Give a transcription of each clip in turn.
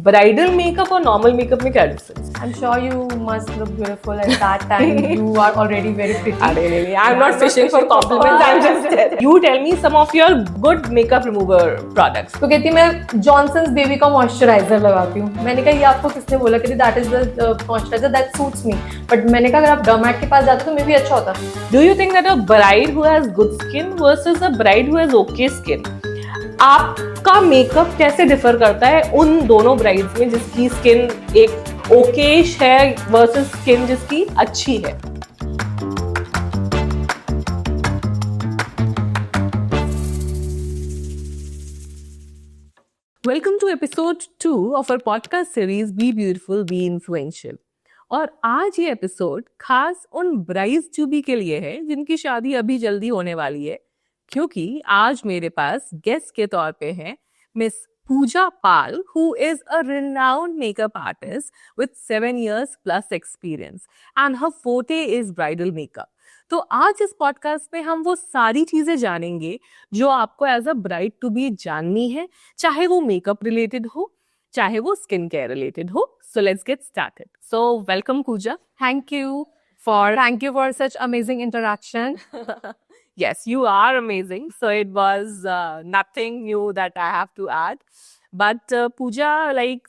Bridal makeup और normal makeup में क्या difference? I'm sure you must look beautiful at that time. You are already very pretty. I'm not fishing for compliments. I'm just telling. You tell me some of your good makeup remover products. तो कहती मैं Johnson's baby का moisturiser लगाती हूँ. मैंने कहा ये आपको किसने बोला? कहती that is the moisturiser that suits me. But मैंने कहा अगर आप डर्मैट के पास जाते तो मे भी अच्छा होता. Do you think that a bride who has good skin versus a bride who has okay skin, आपका मेकअप कैसे डिफर करता है उन दोनों ब्राइड्स में जिसकी स्किन एक ओकेश है वर्सेस स्किन जिसकी अच्छी है? Welcome to episode 2 of our podcast series be beautiful be influential. और आज ये एपिसोड खास उन ब्राइड्स टू बी के लिए है जिनकी शादी अभी जल्दी होने वाली है, क्योंकि आज मेरे पास गेस्ट के तौर पे है miss Pooja Pal, who is a renowned makeup artist with 7 years plus experience and her forte is bridal makeup. तो आज इस पॉडकास्ट में हम वो सारी चीजें जानेंगे जो आपको as a bride to be जाननी है, चाहे वो मेकअप रिलेटेड हो, चाहे वो स्किन केयर रिलेटेड हो. So let's get started. So welcome Pooja. Thank you for such amazing interaction. Yes, you are amazing. So it was nothing new that I have to add. But Pooja,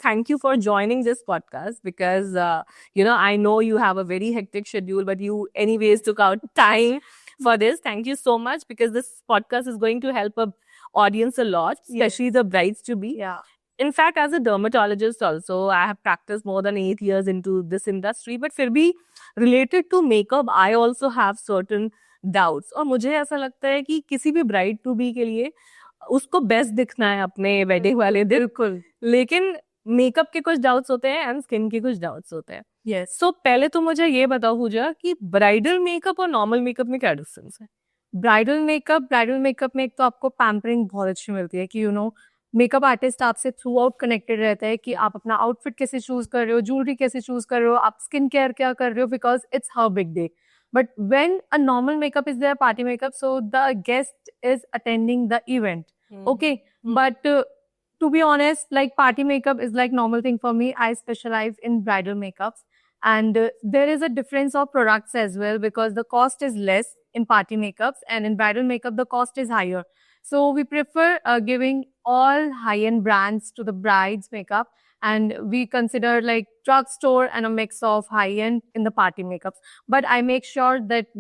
thank you for joining this podcast because, I know you have a very hectic schedule, but you anyways took out time for this. Thank you so much because this podcast is going to help a audience a lot, especially the brides to be. Yeah. In fact, as a dermatologist also, I have practiced more than 8 years into this industry, but फिर भी related to makeup, I also have certain doubts. और मुझे ऐसा लगता है कि किसी भी bride to be के लिए उसको बेस्ट दिखना है अपने वेडिंग वाले दिन. बिल्कुल. लेकिन मेकअप के कुछ डाउट्स होते हैं एंड स्किन के कुछ डाउट्स होते हैं. यस. सो पहले तो मुझे ये बताओ पूजा कि ब्राइडल मेकअप और नॉर्मल मेकअप में क्या डिफरेंस है? ब्राइडल मेकअप में एक तो आपको पैम्परिंग बहुत अच्छी मिलती है कि मेकअप आर्टिस्ट आपसे थ्रू आउट कनेक्टेड रहता है कि आप अपना आउटफिट कैसे चूज कर रहे हो, ज्वेलरी कैसे चूज कर रहे हो, आप स्किन केयर क्या कर रहे हो, because it's her big day. But when a normal makeup is there, party makeup, so the guest is attending the event. Okay, but to be honest, like party makeup is like normal thing for me. I specialize in bridal makeups, and there is a difference of products as well because the cost is less in party makeups, and in bridal makeup the cost is higher. So we prefer giving all high-end brands to the bride's makeup, and we consider like drugstore and a mix of high-end in the party makeups. But I make sure that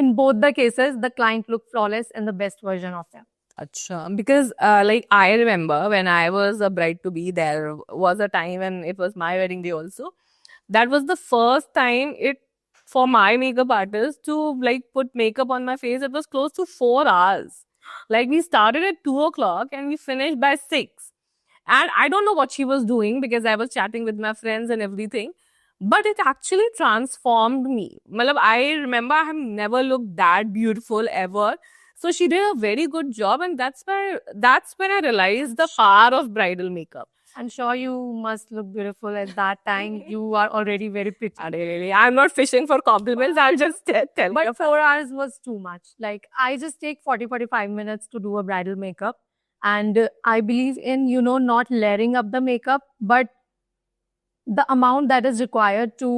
in both the cases the client look flawless and the best version of them. Acha, because I remember when I was a bride to be, there was a time when it was my wedding day also. That was the first time for my makeup artist to put makeup on my face. It was close to 4 hours. We started at 2 o'clock and we finished by 6. And I don't know what she was doing because I was chatting with my friends and everything. But it actually transformed me. I remember I have never looked that beautiful ever. So she did a very good job, and that's when I realized the power of bridal makeup. I'm sure you must look beautiful at that time. You are already very pretty. Really, I'm not fishing for compliments. I'll just tell you. But 4 hours was too much. I just take 40-45 minutes to do a bridal makeup. And I believe in, not layering up the makeup, but the amount that is required to,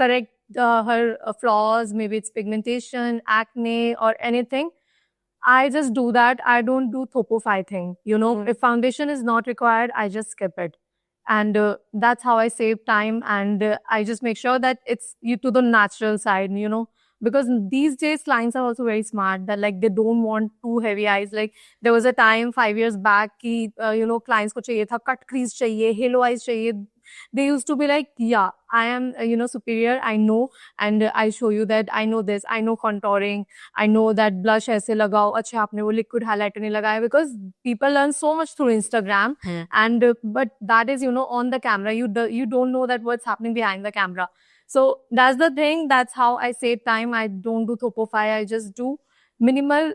correct her flaws, maybe it's pigmentation, acne, or anything. I just do that. I don't do thopify thing. If foundation is not required, I just skip it. And that's how I save time. And I just make sure that it's to the natural side, because these days clients are also very smart that they don't want too heavy eyes. There was a time 5 years back ki, clients ko chahiye tha cut crease chahiye, halo eyes chahiye. They used to be like, yeah, I am, superior. I know. And I show you that I know this. I know contouring. I know that blush aise lagao. Achha, aapne wo liquid highlighter nahi lagaya. Because people learn so much through Instagram. And, but that is, on the camera. You don't know that what's happening behind the camera. So that's the thing. That's how I save time. I don't do thopify. I just do minimal,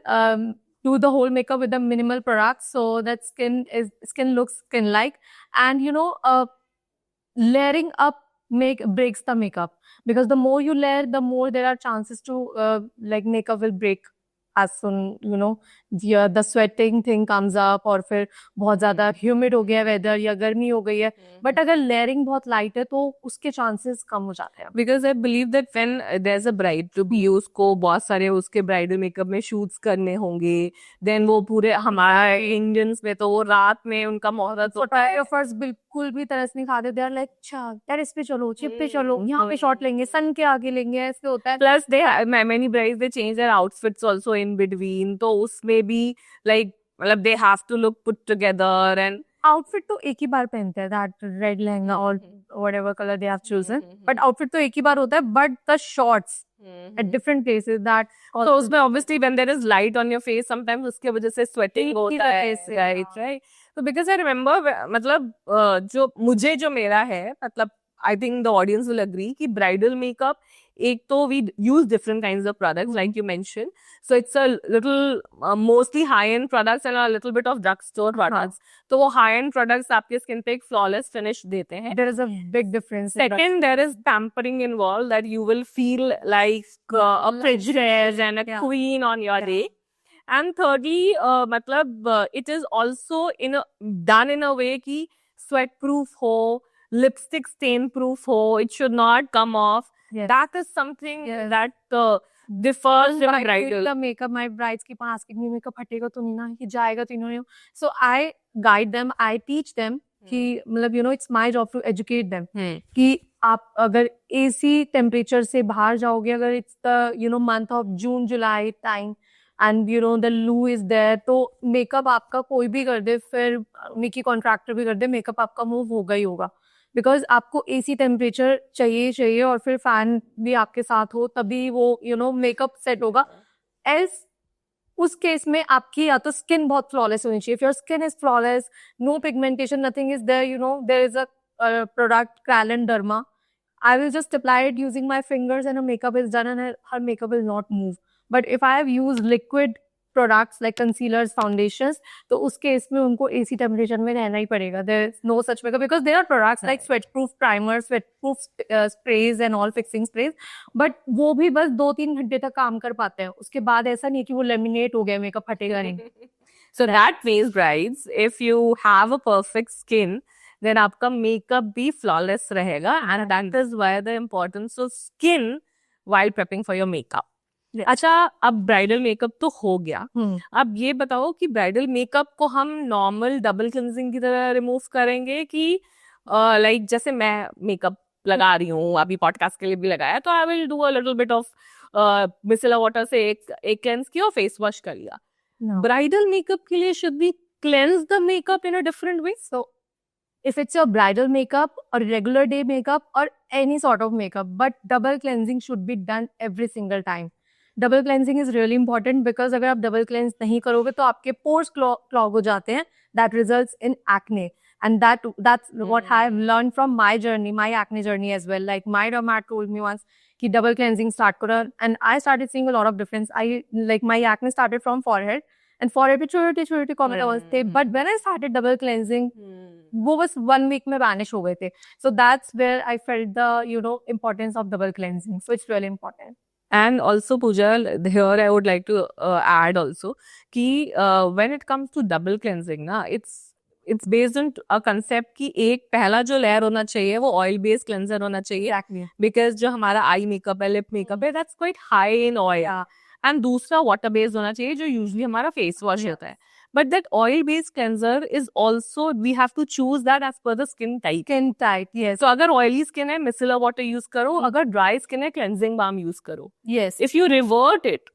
do the whole makeup with the minimal products. So that skin looks skin-like. And, layering up breaks the makeup, because the more you layer, the more there are chances to makeup will break as soon the sweating thing comes up, और फिर बहुत ज्यादा humid हो गया weather या गर्मी हो गई है, but अगर layering बहुत light है तो उसके chances कम हो जाते हैं. Because I believe that when there's a bride to be, उसको बहुत सारे उसके bridal makeup में shoots करने होंगे, then वो पूरे हमारे Indians में तो वो रात में उनका मुहूर्त होता है. Photographers बिल्कुल भी तरस नहीं खाते. They are like, अच्छा टेरेस पे चलो, चिप पे चलो, यहाँ पे शॉट लेंगे, सन के आगे लेंगे, ऐसे होता है. Plus many brides they change their outfits also in between, तो उसमें भी like मतलब they have to look put together and outfit तो एक ही बार पहनते हैं, दैट रेड लहंगा और whatever colour they have chosen, but outfit तो एक ही बार होता है, but the shots at different places that तो उसमें obviously when there is light on your face sometimes उसके वजह से sweating होता है, right. So because I remember मतलब जो मेरा है, मतलब I think the audience will agree कि bridal makeup एक तो we use different kinds of products like you mentioned, so it's a little mostly high-end products and a little bit of drugstore products. तो वो high-end products आपके skin पे एक flawless finish देते हैं. There is a big difference. Second, there is pampering involved that you will feel like a princess and a queen on your day. And thirdly, मतलब it is also done in a way कि sweat proof हो, lipstick stain proof हो, it should not come off. Yes. That is something that differs in bridal. The makeup, my brides keep on asking me, makeup हटेगा तो नहीं ना, ये जाएगा तो नहीं. So I guide them, I teach them कि मतलब it's my job to educate them कि आप अगर AC temperature से बाहर जाओगे, अगर it's the month of June, July time and the loo is there, तो makeup आपका कोई भी कर दे, फिर मिकी कॉन्ट्रैक्टर भी कर दे, makeup आपका मूव होगा ही होगा. बिकॉज आपको AC टेम्परेचर चाहिए और फिर फैन भी आपके साथ हो, तभी वो मेकअप सेट होगा. एल्स उस केस में आपकी या तो स्किन बहुत फ्लॉलेस होनी चाहिए. If your skin is flawless, no pigmentation, nothing is there, there is a product Kryolan Derma. I will just apply it using my fingers and her makeup is done and her makeup will not move. But if I have used liquid products like concealers, foundations, तो उस case में उनको AC temperature में रहना ही पड़ेगा. There is no such makeup because there are products like sweat-proof primers, sweat-proof sprays and all fixing sprays, but वो भी बस 2-3 घंटे तक काम कर पाते हैं. उसके बाद ऐसा नहीं कि वो लेमिनेट हो गया, मेकअप हटेगा नहीं. So that means brides, if you have a perfect skin, then आपका मेकअप भी flawless रहेगा, and that is why the importance of skin while prepping for your makeup. अच्छा, अब ब्राइडल मेकअप तो हो गया. अब ये बताओ कि ब्राइडल मेकअप को हम नॉर्मल डबल क्लिनजिंग की तरह रिमूव करेंगे कि लाइक जैसे मैं मेकअप लगा रही हूँ, अभी पॉडकास्ट के लिए भी लगाया, तो I will do a little bit of micellar water से एक क्लेंस किया और फेस वॉश कर लिया. ब्राइडल मेकअप के लिए should be cleanse the makeup in a different way. So if it's your bridal makeup or regular day makeup or any sort of makeup, but double cleansing should be done every single time. Double cleansing is really important because अगर आप double cleanse नहीं करोगे तो आपके pores clog हो जाते हैं. That results in acne, and that's what I've learned from my journey, my acne journey as well. Like my dermat told me once कि double cleansing start करो, and I started seeing a lot of difference. My acne started from forehead, and forehead पे छोटे comedovals थे, but when I started double cleansing, वो बस 1 week में vanish हो गए थे. So that's where I felt the importance of double cleansing. So it's really important. And also, Pooja, here I would like to add also कि when it comes to double cleansing ना, it's based on a concept कि एक पहला जो layer होना चाहिए वो oil based cleanser होना चाहिए. Exactly. Because जो हमारा eye makeup है, lip makeup है, that's quite high in oil. And दूसरा water based होना चाहिए जो usually हमारा face wash होता है. But that oil-based cleanser is also, we have to choose that as per the skin type. Skin type, yes. So अगर oily skin है, micellar water use करो. अगर dry skin है, cleansing balm use करो. Yes. If you revert it,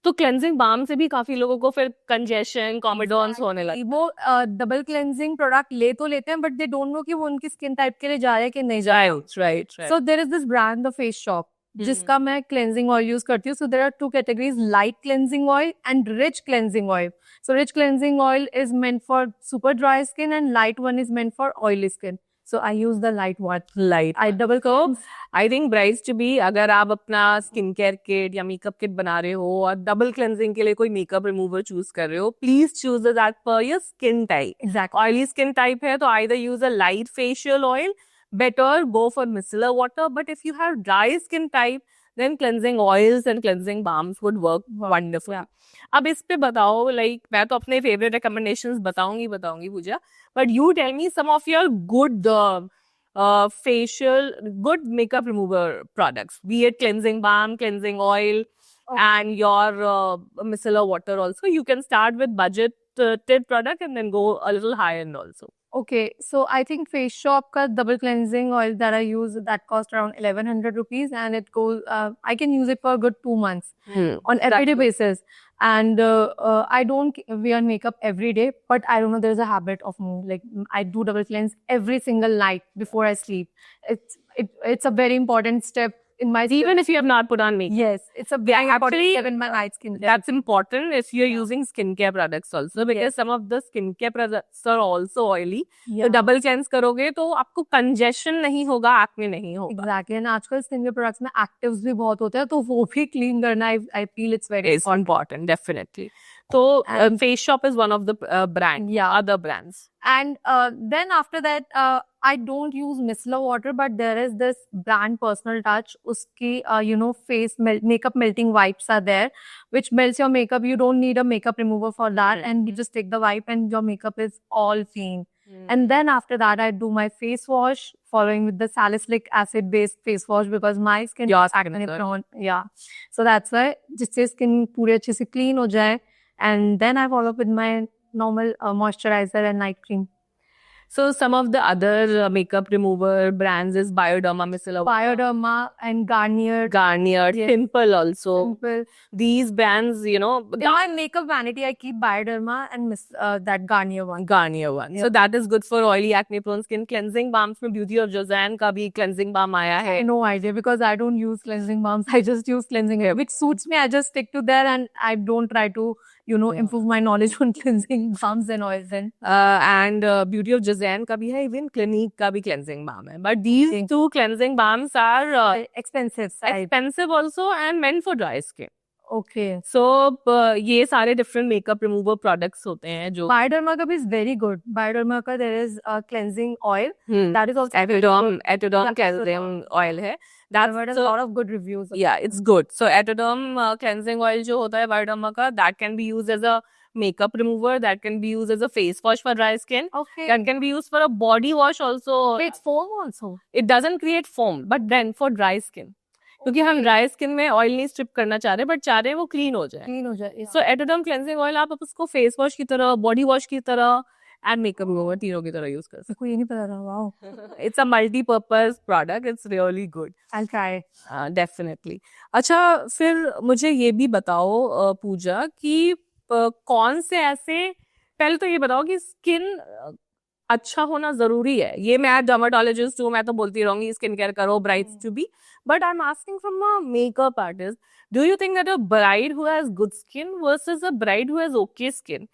तो cleansing balm से भी काफी लोगों को फिर congestion, comedons होने लगते हैं. वो double cleansing product ले तो लेते हैं, but they don't know कि वो उनकी skin type के लिए जा रहा है कि नहीं जा रहा है. Right. So there is this brand, The Face Shop, जिसका मैं cleansing oil use करती हूँ. So there are 2 categories, light cleansing oil and rich cleansing oil. So rich cleansing oil is meant for super dry skin and light one is meant for oily skin. So I use the light one. I double cleanse. I think brides to be, अगर आप अपना skin care kit या makeup kit बना रहे हो और double cleansing के लिए कोई मेकअप रिमूवर चूज कर रहे हो, please choose that per your skin type. Exactly. Oily skin type है तो either use a light facial oil, better go for micellar water. But if you have dry skin type, then cleansing oils and cleansing balms would work wonderful. Yeah. अब इस पे बताओ, like मैं तो अपने favorite recommendations बताऊंगी पूजा, but you tell me some of your good facial, good makeup remover products, be it cleansing balm, cleansing oil, and your micellar water also. You can start with budget product and then go a little high end also. Okay, so I think Face Shop ka double cleansing oil that I use, that cost around 1100 rupees, and it goes, I can use it for a good 2 months on everyday basis. And I don't wear makeup every day, but I don't know, there's a habit of me, like I do double cleanse every single night before I sleep. It's a very important step in my Even if you have not put on makeup. Yes, it's a very important Actually, step in my night skin. that's important if you're using skincare products also, because some of the skincare products are also oily. तो double cleanse करोगे तो आपको congestion नहीं होगा, acne नहीं होगा. Exactly. And आजकल skincare products में actives भी बहुत होते हैं, तो वो भी clean करना, I feel it's very important, definitely. So Face Shop is one of the other brands. And then after that, I don't use micellar water, but there is this brand Personal Touch. Uski, face makeup melting wipes are there, which melts your makeup. You don't need a makeup remover for that, and you just take the wipe and your makeup is all clean. And then after that, I do my face wash, following with the salicylic acid based face wash, because my skin is acne prone. Yeah, so that's why जिससे skin पूरे अच्छे से clean हो जाए. And then I follow up with my normal moisturizer and night cream. So some of the other makeup remover brands is Bioderma, micellar water. Bioderma and Garnier. Yes. Simple also. Simple. These brands, In my makeup vanity, I keep Bioderma and that Garnier one. Yep. So that is good for oily, acne-prone skin. Cleansing balms from Beauty of Joseon का भी cleansing balm आया है. No idea, because I don't use cleansing balms. I just use cleansing hair, which suits me. I just stick to that, and I don't try to, improve my knowledge on cleansing balms and oils. And Beauty of Joseon का भी है, even Clinique का भी cleansing balm है. But these two cleansing balms are expensive also, and meant for dry skin. Okay. So ये सारे different makeup remover products होते हैं जो. Bioderma का भी is very good. Bioderma का there is a cleansing oil. That is also Atoderm cleansing oil है. That's a lot of good reviews. Yeah, it's good. So Atoderm cleansing oil जो होता है Bioderma का, that can be used as a makeup remover, that can be used as a face wash for dry skin. Okay. That can be used for a body wash also. Creates foam also. It doesn't create foam, but then for dry skin. क्योंकि हम dry skin में oil नहीं strip करना चाह रहे, but चाह रहे हैं वो क्लीन हो जाए. सो एटोडर्म क्लेंजिंग ऑयल आप उसको फेस वॉश की तरह, बॉडी वॉश की तरह एंड मेकअप रिमूवर तीनों की तरह यूज कर सकते. कोई नहीं पता था. Wow, it's a multipurpose product. It's really good. I try. Definitely. अच्छा, फिर मुझे ये भी बताओ पूजा कि कौन से ऐसे, पहले तो ये बताओ कि स्किन अच्छा होना जरूरी है. ये मैं डर्माटोलॉजिस्ट हूँ, मैं तो बोलती रहूंगी स्किन केयर करो, brides to be. But I'm asking from a makeup artist, do you think that a bride who has good skin versus a bride who has okay skin,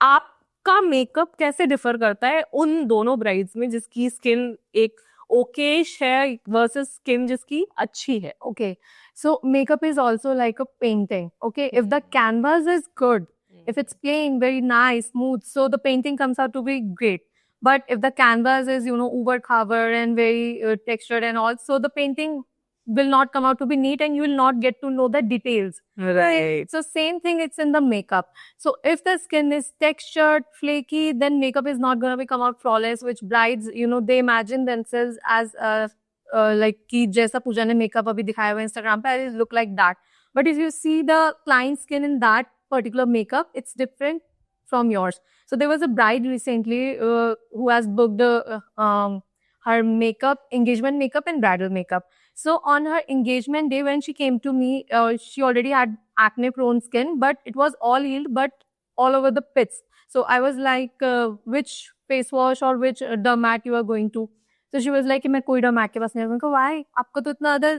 आपका मेकअप कैसे differ करता है उन दोनों brides में जिसकी skin एक ओकेश है versus स्किन जिसकी अच्छी है? Okay, so makeup is also like a painting. Okay, if the canvas is good, if it's plain, very nice, smooth, so the painting comes out to be great. But if the canvas is, over covered and very textured and all, so the painting will not come out to be neat, and you will not get to know the details. Right. So same thing, it's in the makeup. So if the skin is textured, flaky, then makeup is not going to come out flawless, which brides, they imagine themselves as like कि जैसा पूजा ने makeup अभी दिखाया हुआ Instagram पे, I look like that. But if you see the client's skin in that particular makeup, it's different from yours. So there was a bride recently who has booked her makeup, engagement makeup and bridal makeup. So on her engagement day, when she came to me, she already had acne prone skin, but it was all healed, but all over the pits. So I was like, which face wash or which dermat you are going to? So she was like, मैं कोई dermat के पास नहीं. मैं कहा, why? आपको तो इतना other,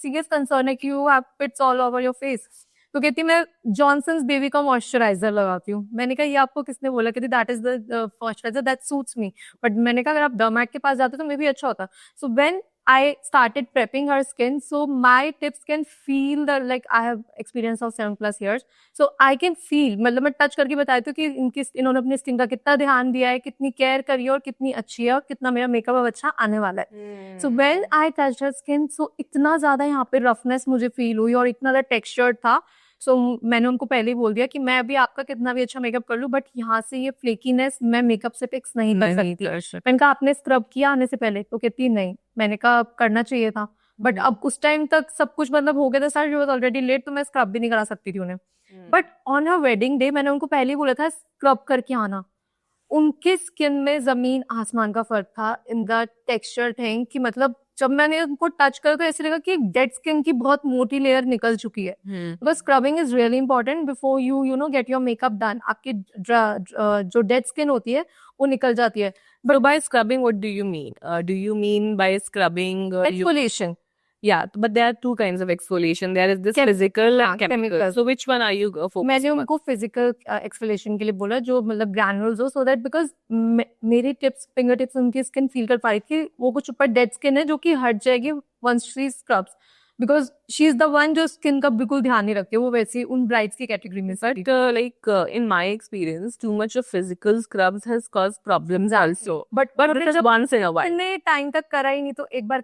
serious concern है कि you have pits all over your face. तो कहती मैं जॉनसन्स बेबी का मॉइस्चराइजर लगाती हूँ. मैंने कहा ये आपको किसने बोला? कहती that is the moisturiser that suits me. But मैंने कहा अगर आप डर्मैट के पास जाते तो मे भी अच्छा होता. So when I started prepping her skin, so my tips can feel the like I have experience of 7+ years, so I can feel, मतलब मैं टच करके बताती हूँ कि इन्होंने अपनी स्किन का कितना ध्यान दिया है, कितनी केयर करी है और कितनी अच्छी है और कितना मेरा मेकअप अब अच्छा आने वाला है. So when I touched her skin, so इतना ज्यादा यहाँ पे रफनेस मुझे फील हुई और इतना ज्यादा टेक्सचर था. सो मैंने उनको पहले ही बोल दिया कि मैं अभी आपका कितना भी अच्छा मेकअप कर लूँ, बट यहाँ से ये फ्लेकीनेस मैं मेकअप से फिक्स नहीं कर सकती. मैंने कहा आपने स्क्रब किया आने से पहले, तो कहती नहीं. मैंने कहा करना चाहिए था, बट अब उस टाइम तक सब कुछ मतलब हो गया था सर, वाज ऑलरेडी लेट, तो मैं स्क्रब भी नहीं करा सकती थी उन्हें. But on her wedding day मैंने उनको पहले ही बोला था स्क्रब करके आना. उनके स्किन में जमीन आसमान का फर्क था इन द टेक्सचर थिंग, कि मतलब जब मैंने उनको टच करा तो ऐसे लगा कि डेड स्किन की बहुत मोटी लेयर निकल चुकी है. बस scrubbing is really important before you know get your makeup done. आपकी जो डेड स्किन होती है वो निकल जाती है. But by scrubbing, what do you mean? Do you mean by scrubbing? Exfoliation. Yeah, but there are two kinds of exfoliation. There is this physical and chemical. So which one are you focusing मैंने on? उनको physical exfoliation के लिए बोला, जो मतलब granules हो, so that because मेरी tips finger tips उनकी स्किन फील कर पा रही थी. वो कुछ ऊपर डेड स्किन है जो कि हट जाएगी once she scrubs, because she is the one जो स्किन का बिल्कुल ध्यान नहीं रखती. वो वैसे उन ब्राइड्स की कैटेगरी में. But in my experience, too much of physical scrubs has caused problems also. But just once in a while. मैंने टाइम तक करा ही नहीं, तो एक बार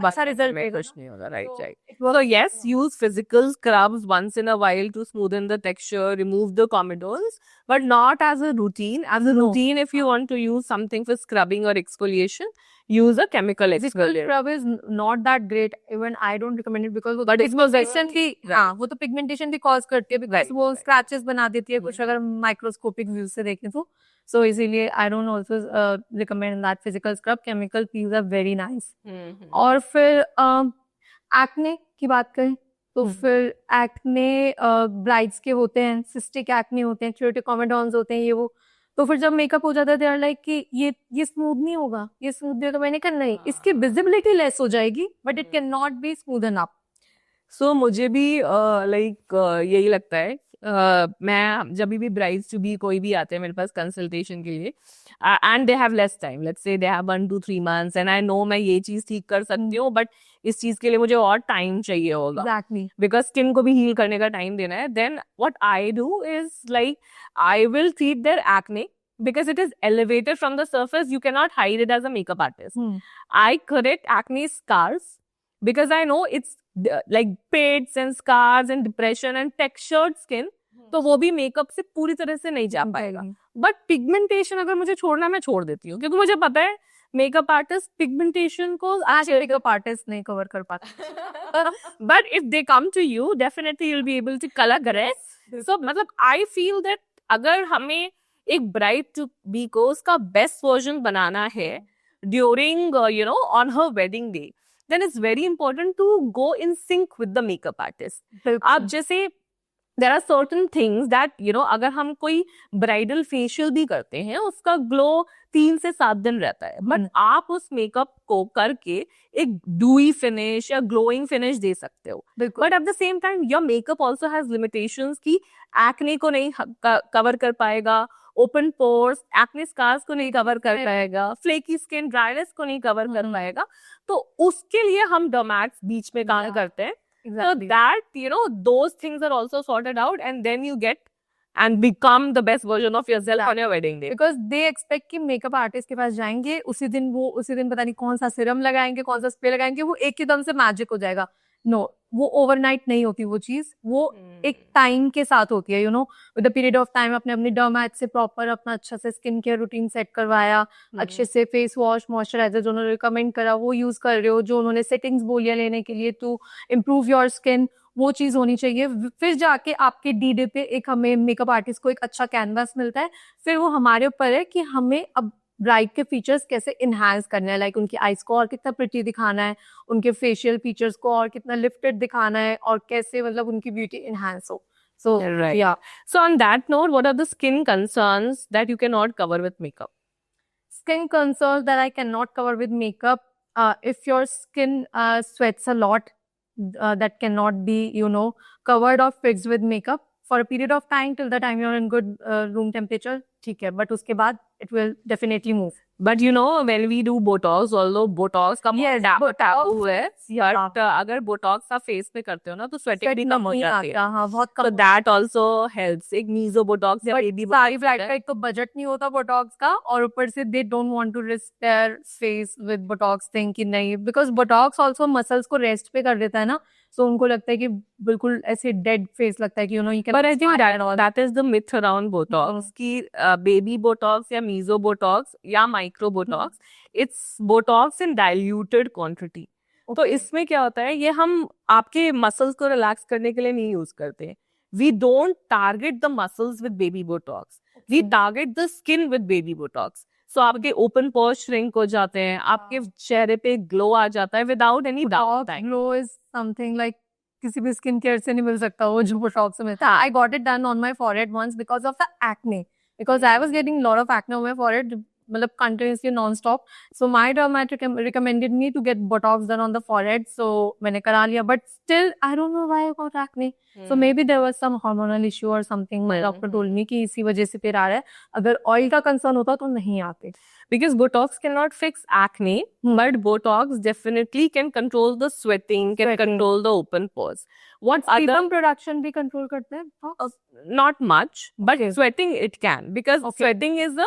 अच्छा रिजल्ट कुछ नहीं होगा. Right. So yes, use physical scrubs once in a while to smoothen the texture, remove the comedones, but not as a routine. As a routine, if you want to use something for scrubbing or exfoliation, use a chemical exfoliator. Scrub is not that great. Even I don't recommend it because But it's pigmentation की, हाँ, वो तो pigmentation भी cause करती है, because वो scratches बना देती है कुछ अगर माइक्रोस्कोपिक व्यू से देखें तो. So इसीलिए I don't also recommend that physical scrub. Chemical peels are very nice. और फिर एक्ने की बात करें तो फिर एक्ने ब्राइड्स के होते हैं, सिस्टिक एक्ने होते हैं, छोटे कॉमेडॉन्स होते हैं, ये वो. तो फिर जब मेकअप हो जाता है, दे आर लाइक कि ये स्मूथ नहीं होगा, ये स्मूथ नहीं होगा. मैंने कहा नहीं, इसकी विजिबिलिटी लेस हो जाएगी, but it can not be smoothen up. So मुझे भी यही लगता है. मैं जब भी ब्राइड्स टू बी कोई भी आते हैं मेरे पास कंसल्टेशन के लिए, and they have less time, let's say they have 1 to 3 months, and I no मैं ये चीज ठीक कर सकती हूँ, बट इस चीज के लिए मुझे और टाइम चाहिए होगा. एग्जैक्टली. बिकॉज स्किन को भी हील करने का टाइम देना है. Then what I do is like I will treat their acne because it is elevated from the surface. You cannot hide it as a makeup artist. I correct acne scars because I know it's like pits and scars and depression and textured skin. तो वो भी makeup से पूरी तरह से नहीं जा पाएगा. बट पिगमेंटेशन अगर मुझे छोड़ना, मैं छोड़ देती हूँ, क्योंकि मुझे पता है मेकअप आर्टिस्ट पिगमेंटेशन को आज मेकअप आर्टिस्ट नहीं कवर कर पाता. But if they come to you, definitely you'll be able to color correct. So मतलब I feel that अगर हमें एक ब्राइड टू बी को उसका बेस्ट वर्जन बनाना है during on her wedding day, then it's very important to go in sync with the makeup artist. आप जैसे there are certain things that अगर हम कोई ब्राइडल फेशियल भी करते हैं, उसका ग्लो 3 से 7 दिन रहता है, बट आप उस मेकअप को करके एक डूई फिनिश या ग्लोइंग फिनिश दे सकते हो. But at the same time your makeup also has limitations की एक्ने को नहीं कवर कर पाएगा, ओपन पोर्स, एक्ने स्कार्स को नहीं कवर कर पाएगा, फ्लेकी स्किन, ड्राइनेस को नहीं कवर कर पाएगा. तो उसके लिए हम डर्मैक्स बीच में काम करते हैं. So that those things are also sorted out, and then you get and become the best version of yourself on your wedding day. Because they expect कि मेकअप आर्टिस्ट के पास जाएंगे, उसी दिन पता नहीं कौन सा सिरम लगाएंगे, कौन सा स्प्रे लगाएंगे, वो एक एकदम से मैजिक हो जाएगा. नो, वो ओवरनाइट नहीं होती वो चीज, वो एक टाइम के साथ होती है. With the period of time अपने अपनी डर्मैट से प्रॉपर अपना अच्छा से स्किन केयर रूटीन सेट करवाया, अच्छे से फेस वॉश, मॉइस्चराइजर जो उन्होंने रिकमेंड करा वो यूज कर रहे हो, जो उन्होंने सेटिंग्स बोलिया लेने के लिए टू इम्प्रूव योर स्किन, वो चीज होनी चाहिए. फिर जाके आपके डी पे एक हमें मेकअप आर्टिस्ट को एक अच्छा कैनवास मिलता है. फिर वो हमारे ऊपर है कि हमें अब ब्राइड के फीचर्स कैसे इनहांस करना है, लाइक उनकी आईज को और कितना प्रिटी दिखाना है, उनके फेशियल फीचर्स को और कितना लिफ्टेड दिखाना है, और कैसे मतलब उनकी ब्यूटी इनहांस हो. So right. Yeah. So on that note, what are the skin concerns that you cannot cover with makeup? Skin concerns that I cannot cover with makeup. If your skin sweats a lot, that cannot be covered or fixed with makeup. for a period of time till the time you're in good room temperature, ठीक है, but उसके बाद it will definitely move. But you know, when we do Botox, although Botox का Yes, taboo है, हाँ. but अगर Botox आप face पे करते हो ना तो sweating Sweat भी कम हो नहीं जाती है. आता, हाँ, बहुत कम. So that also helps. एक meso Botox या But baby सारी Botox ब्राइड है. का एक तो बजट नहीं होता बोटॉक्स का, और ऊपर से they don't want to risk their face with botox thing कि नहीं, because botox also muscles को रेस्ट पे कर देता है ना, so उनको लगता है कि बिल्कुल ऐसे डेड फेस लगता है कि you can. But I think that is the myth around Botox कि baby Botox या meso Botox या micro Botox, it's Botox in diluted quantity. तो इसमें क्या होता है, ये हम आपके मसल्स को रिलैक्स करने के लिए नहीं यूज करते. We don't target the muscles with baby Botox. We target the skin with baby Botox. So आपके open pores shrink हो जाते हैं, आपके चेहरे पे ग्लो आ जाता है without any downtime. Glow is something like किसी भी स्किन केयर से नहीं मिल सकता वो जो botox से मिलता है. I got it done on my forehead once because of the acne. Because I was getting a lot of acne on my forehead, मतलब continuously non-stop. So my dermat recommended me to get botox done on the forehead. So मैंने करा लिया, but still I don't know why I got acne. So maybe there was some hormonal issue or something. My doctor told me कि इसी वजह से फिर आ रहा है. अगर oil का concern होता तो नहीं आते. Because Botox cannot fix acne, but Botox definitely can control the sweating, can control the open pores. What sebum production भी control करते हैं? Not much, but sweating it can, because sweating is a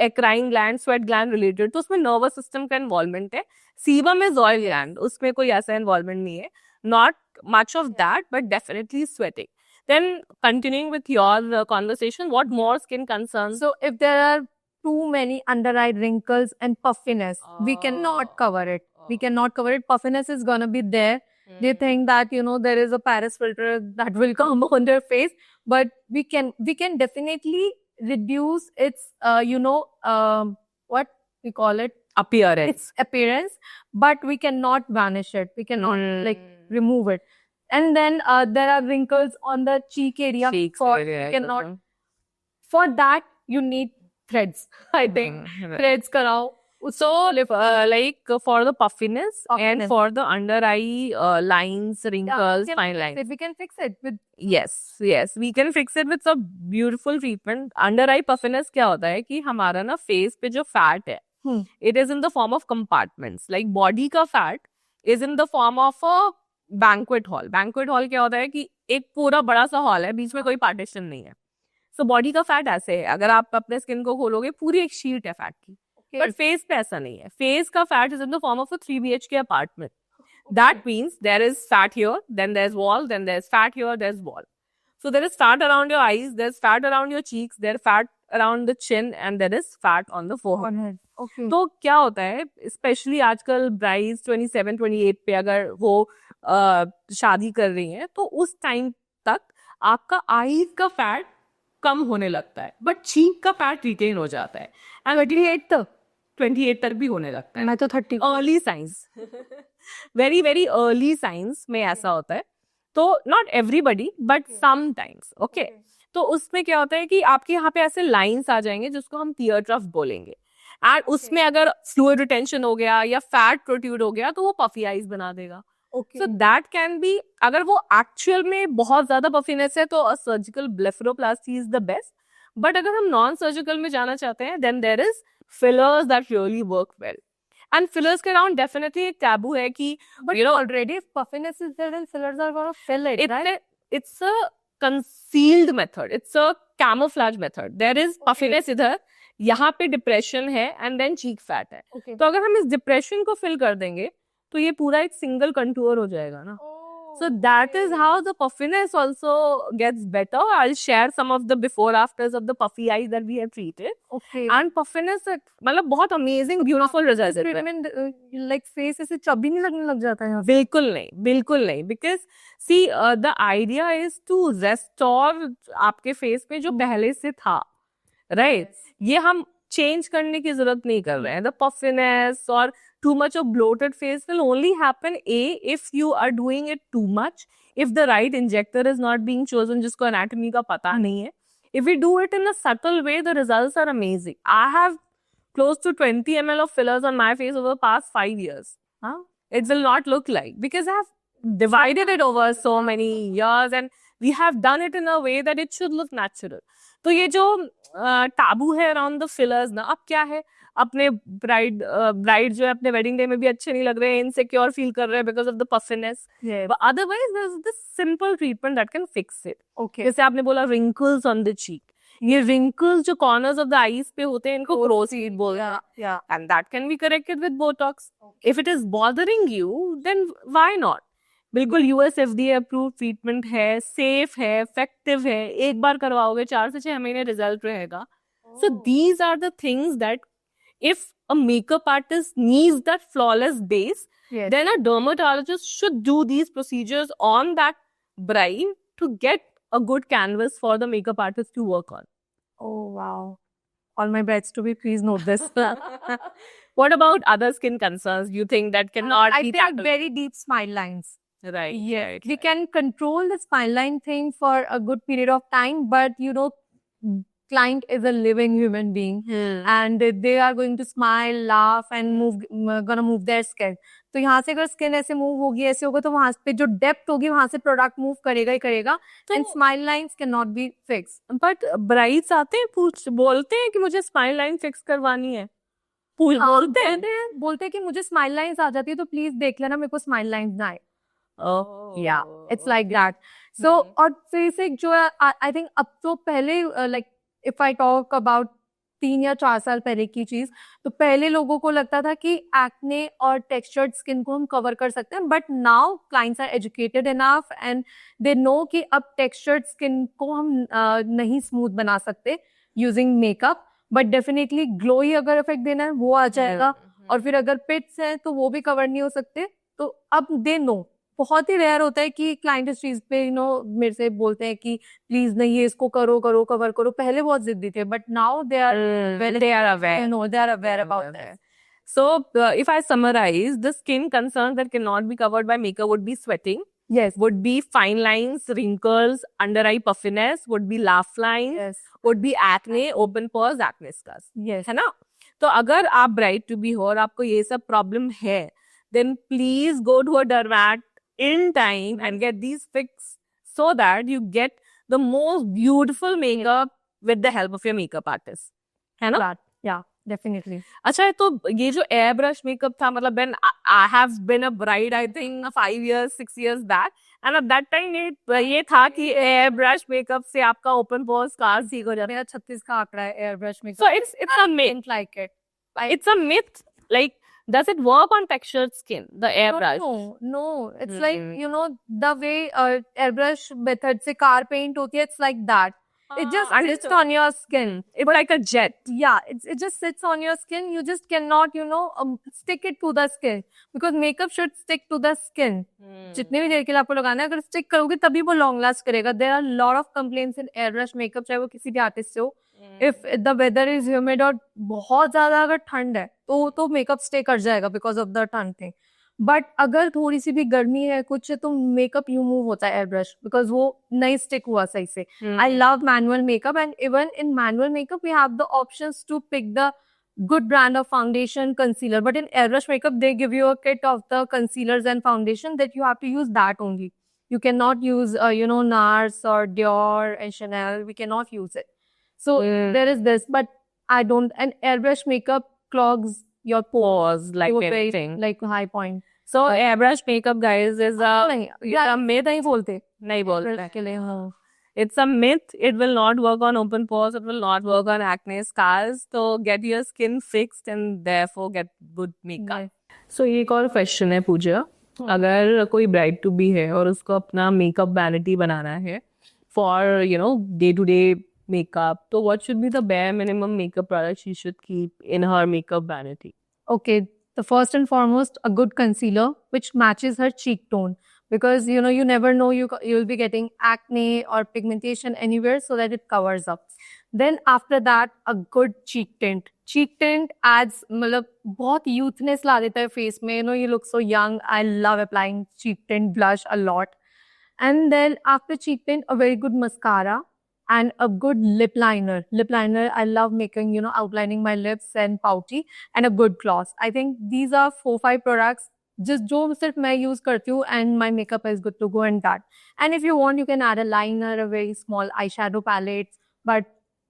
eccrine gland, sweat gland related. तो उसमें nervous system का involvement है. Sebum is oil gland, उसमें कोई ऐसा involvement नहीं है. Not much of that, but definitely sweating. Then continuing with your conversation, what more skin concerns? So if there are too many under eye wrinkles and puffiness, we cannot cover it. We cannot cover it. Puffiness is gonna be there. They think that there is a Paris filter that will come on their face, but we can definitely reduce its what we call it, appearance, but we cannot vanish it. We cannot remove it. And then there are wrinkles on the cheek area. For that you need threads. I think threads karao. So, like for the puffiness and for the under eye lines, wrinkles, fine lines, we can fix it with. Yes, we can fix it with a beautiful treatment. Under eye puffiness क्या होता है कि हमारा ना face पे जो fat है, it is in the form of compartments. Like body का fat is in the form of a banquet hall. Banquet hall क्या होता है कि एक पूरा बड़ा सा hall है, बीच में कोई partition नहीं है. So body का fat ऐसे है, अगर आप अपने skin को खोलोगे पूरी एक sheet है fat की. But face पे ऐसा नहीं है. Face का fat is in the form of a 3 BHK apartment. That means there is fat here, then there's wall, then there's fat here, there's wall. So there is fat around your eyes, there's fat around your cheeks, there's fat around the chin, and there is fat on the forehead. Okay. तो क्या होता है, especially आजकल brides 27-28 पे अगर वो शादी कर रही हैं, तो उस टाइम तक आपका eyes का fat कम होने लगता है, but cheek का fat retain हो जाता है. And 28 तक भी होने लगता है. मैं तो 30. Early signs. Very, very early signs में ऐसा होता है. तो not everybody, but sometimes. Okay. तो उसमें क्या होता है कि आपके यहाँ पे ऐसे lines आ जाएंगे जिसको हम tear trough बोलेंगे. And उसमें अगर fluid retention हो गया या fat protrude हो गया तो वो puffy eyes बना देगा. Okay. So that can be, अगर वो actual में बहुत ज़्यादा puffiness है तो a surgical blepharoplasty is the best. But अगर हम non-surgical में जाना चाहते हैं, then there is fillers that really work well. And fillers के around definitely एक taboo है कि, but already if puffiness is there, then fillers are going to fill it, right? It's a concealed method. It's a camouflage method. There is puffiness इधर, यहाँ पे depression है, and then cheek fat है. तो अगर हम इस depression को fill कर देंगे, तो ये पूरा एक single contour हो जाएगा ना. So that is how the puffiness also gets better. I'll share some of the before afters of the puffy eyes that we have treated. Okay. And puffiness, मतलब बहुत amazing, beautiful results. Treatment like face ऐसे चब्बी नहीं लगने लग जाता है. बिल्कुल नहीं. Because see, the idea is to restore आपके face में जो पहले से था, right? ये हम change करने की जरूरत नहीं कर रहे हैं. The puffiness or too much of bloated face will only happen if you are doing it too much, if the right injector is not being chosen जिसको anatomy का पता नहीं है. If we do it in a subtle way, the results are amazing. I have close to 20 ml of fillers on my face over the past 5 years. It will not look like, because I have divided it over so many years and we have done it in a way that it should look natural. तो ये जो टाबू है around the fillers ना, अब क्या है, अपने bride जो है अपने वेडिंग डे में भी अच्छे नहीं लग रहे हैं, इनसिक्योर फील कर रहे हैं because of the puffiness, but otherwise there is this simple treatment that can fix it. जैसे आपने बोला रिंकल्स ऑन द चीक, ये रिंकल्स जो कॉर्नर्स ऑफ द आईज पे होते हैं इनको क्रो सीड बोलते हैं, and that can be corrected with Botox. If it is bothering you then why not. बिल्कुल यूएस एफडीए अप्रूव ट्रीटमेंट है, सेफ है, इफेक्टिव है, एक बार करवाओगे 4 से 6 महीने रिजल्ट रहेगा. So these are the things that if a makeup artist needs that flawless base, then a dermatologist should do these procedures on that bride to get a good canvas for the makeup artist to work on. Oh wow. All my brides to be, please note this. What about other skin concerns you think that cannot I be think tackled? very deep smile lines. Right. Yeah. Right, We can control the spine line thing for a good period of time, but you know, client is a living human being and they are going to smile, laugh and gonna move their skin. तो यहाँ से अगर skin ऐसे move होगी, ऐसे होगा, तो वहां पे जो डेप्थ होगी वहां से प्रोडक्ट मूव करेगा ही करेगा. And smile lines can not B fix. But brides आते हैं, बोलते हैं कि मुझे स्माइल लाइन फिक्स करवानी है, बोलते हैं कि मुझे स्माइल लाइंस आ जाती है तो प्लीज देख लेना मेरे को स्माइल लाइंस ना आए. Yeah, it's like that. So और फिर से जो है I think अब तो पहले like if I talk about 3 या 4 साल पहले की चीज, तो पहले लोगों को लगता था कि एक्ने और टेक्सचर्ड स्किन को हम कवर कर सकते हैं, but now clients are educated enough and they know कि अब टेक्सचर्ड स्किन को हम नहीं स्मूथ बना सकते using makeup, but definitely glow ही अगर इफेक्ट देना है वो आ जाएगा. और फिर अगर पिट्स हैं तो वो भी कवर नहीं हो सकते. तो अब दे नो. बहुत ही रेयर होता है कि क्लाइंट इस चीज पे मेरे से बोलते हैं कि प्लीज नहीं ये इसको करो कवर करो. पहले बहुत जिद्दी थे, but now they are aware about that. So if I summarize, the skin concerns that cannot be covered by makeup would be sweating, yes, would be fine lines, wrinkles, under eye puffiness, would be laugh lines, yes, would be acne, open pores, acne scars, yes, है ना. तो अगर आप bride to B हो और आपको ये सब प्रॉब्लम है, then please go to a dermat in time and get these fixed so that you get the most beautiful makeup with the help of your makeup artist, है ना. Yeah, definitely. अच्छा, तो ये जो एयर ब्रश मेकअप था, मतलब when I have been a bride I think 5 years 6 years back, and at that time ये था कि एयर ब्रश मेकअप से आपका ओपन पोर स्कार्स ठीक हो जाते हैं. 36 का आंकड़ा है air brush makeup. So it's a myth. Like it. It's a myth. Like, does it work on textured skin, the airbrush? No. It's like, you know, the way airbrush method से car paint होती है, it's like that. It just sits on your skin. It's like a jet. Yeah, it just sits on your skin. You just cannot, stick it to the skin. Because makeup should stick to the skin. जितने भी देर के लिए आपको लगाना है, अगर stick करोगे तभी वो long last करेगा. There are a lot of complaints in airbrush makeup, चाहे वो किसी भी artist से हो. If the weather is humid और बहुत ज्यादा अगर ठंड है तो मेकअप स्टे कर जाएगा because of the ठंड thing. बट अगर थोड़ी सी भी गर्मी है कुछ तो मेकअप यू मूव होता है एयर ब्रश, बिकॉज वो नहीं स्टिक हुआ सही से. I love manual makeup and even in manual makeup we have the options to pick the good brand of foundation, concealer, but in airbrush makeup they give you a kit of the concealers and foundation that you have to use that only. You cannot use NARS or Dior and Chanel. We cannot use it. So there is this, but I don't. And airbrush makeup clogs your pores like anything, like high point. So airbrush makeup, guys, is a myth. नहीं बोलते के लिए. हाँ. It's a myth. It will not work on open pores. It will not work on acne scars. So get your skin fixed and therefore get good makeup. So एक और question है पूजा. अगर कोई bride to be है और उसको अपना makeup vanity बनाना है for day to day makeup, so what should be the bare minimum makeup products she should keep in her makeup vanity? Okay, the first and foremost, a good concealer which matches her cheek tone. Because you never know you'll be getting acne or pigmentation anywhere, so that it covers up. Then after that, a good cheek tint. Cheek tint adds मतलब बहुत youthness ला देता है face में. You look so young. I love applying cheek tint blush a lot. And then after cheek tint, a very good mascara and a good lip liner. Lip liner, I love making outlining my lips and pouty, and a good gloss. I think these are 4-5 products just जो सिर्फ मैं use करती हूँ and my makeup is good to go in that. And if you want, you can add a liner, a very small eyeshadow palette. But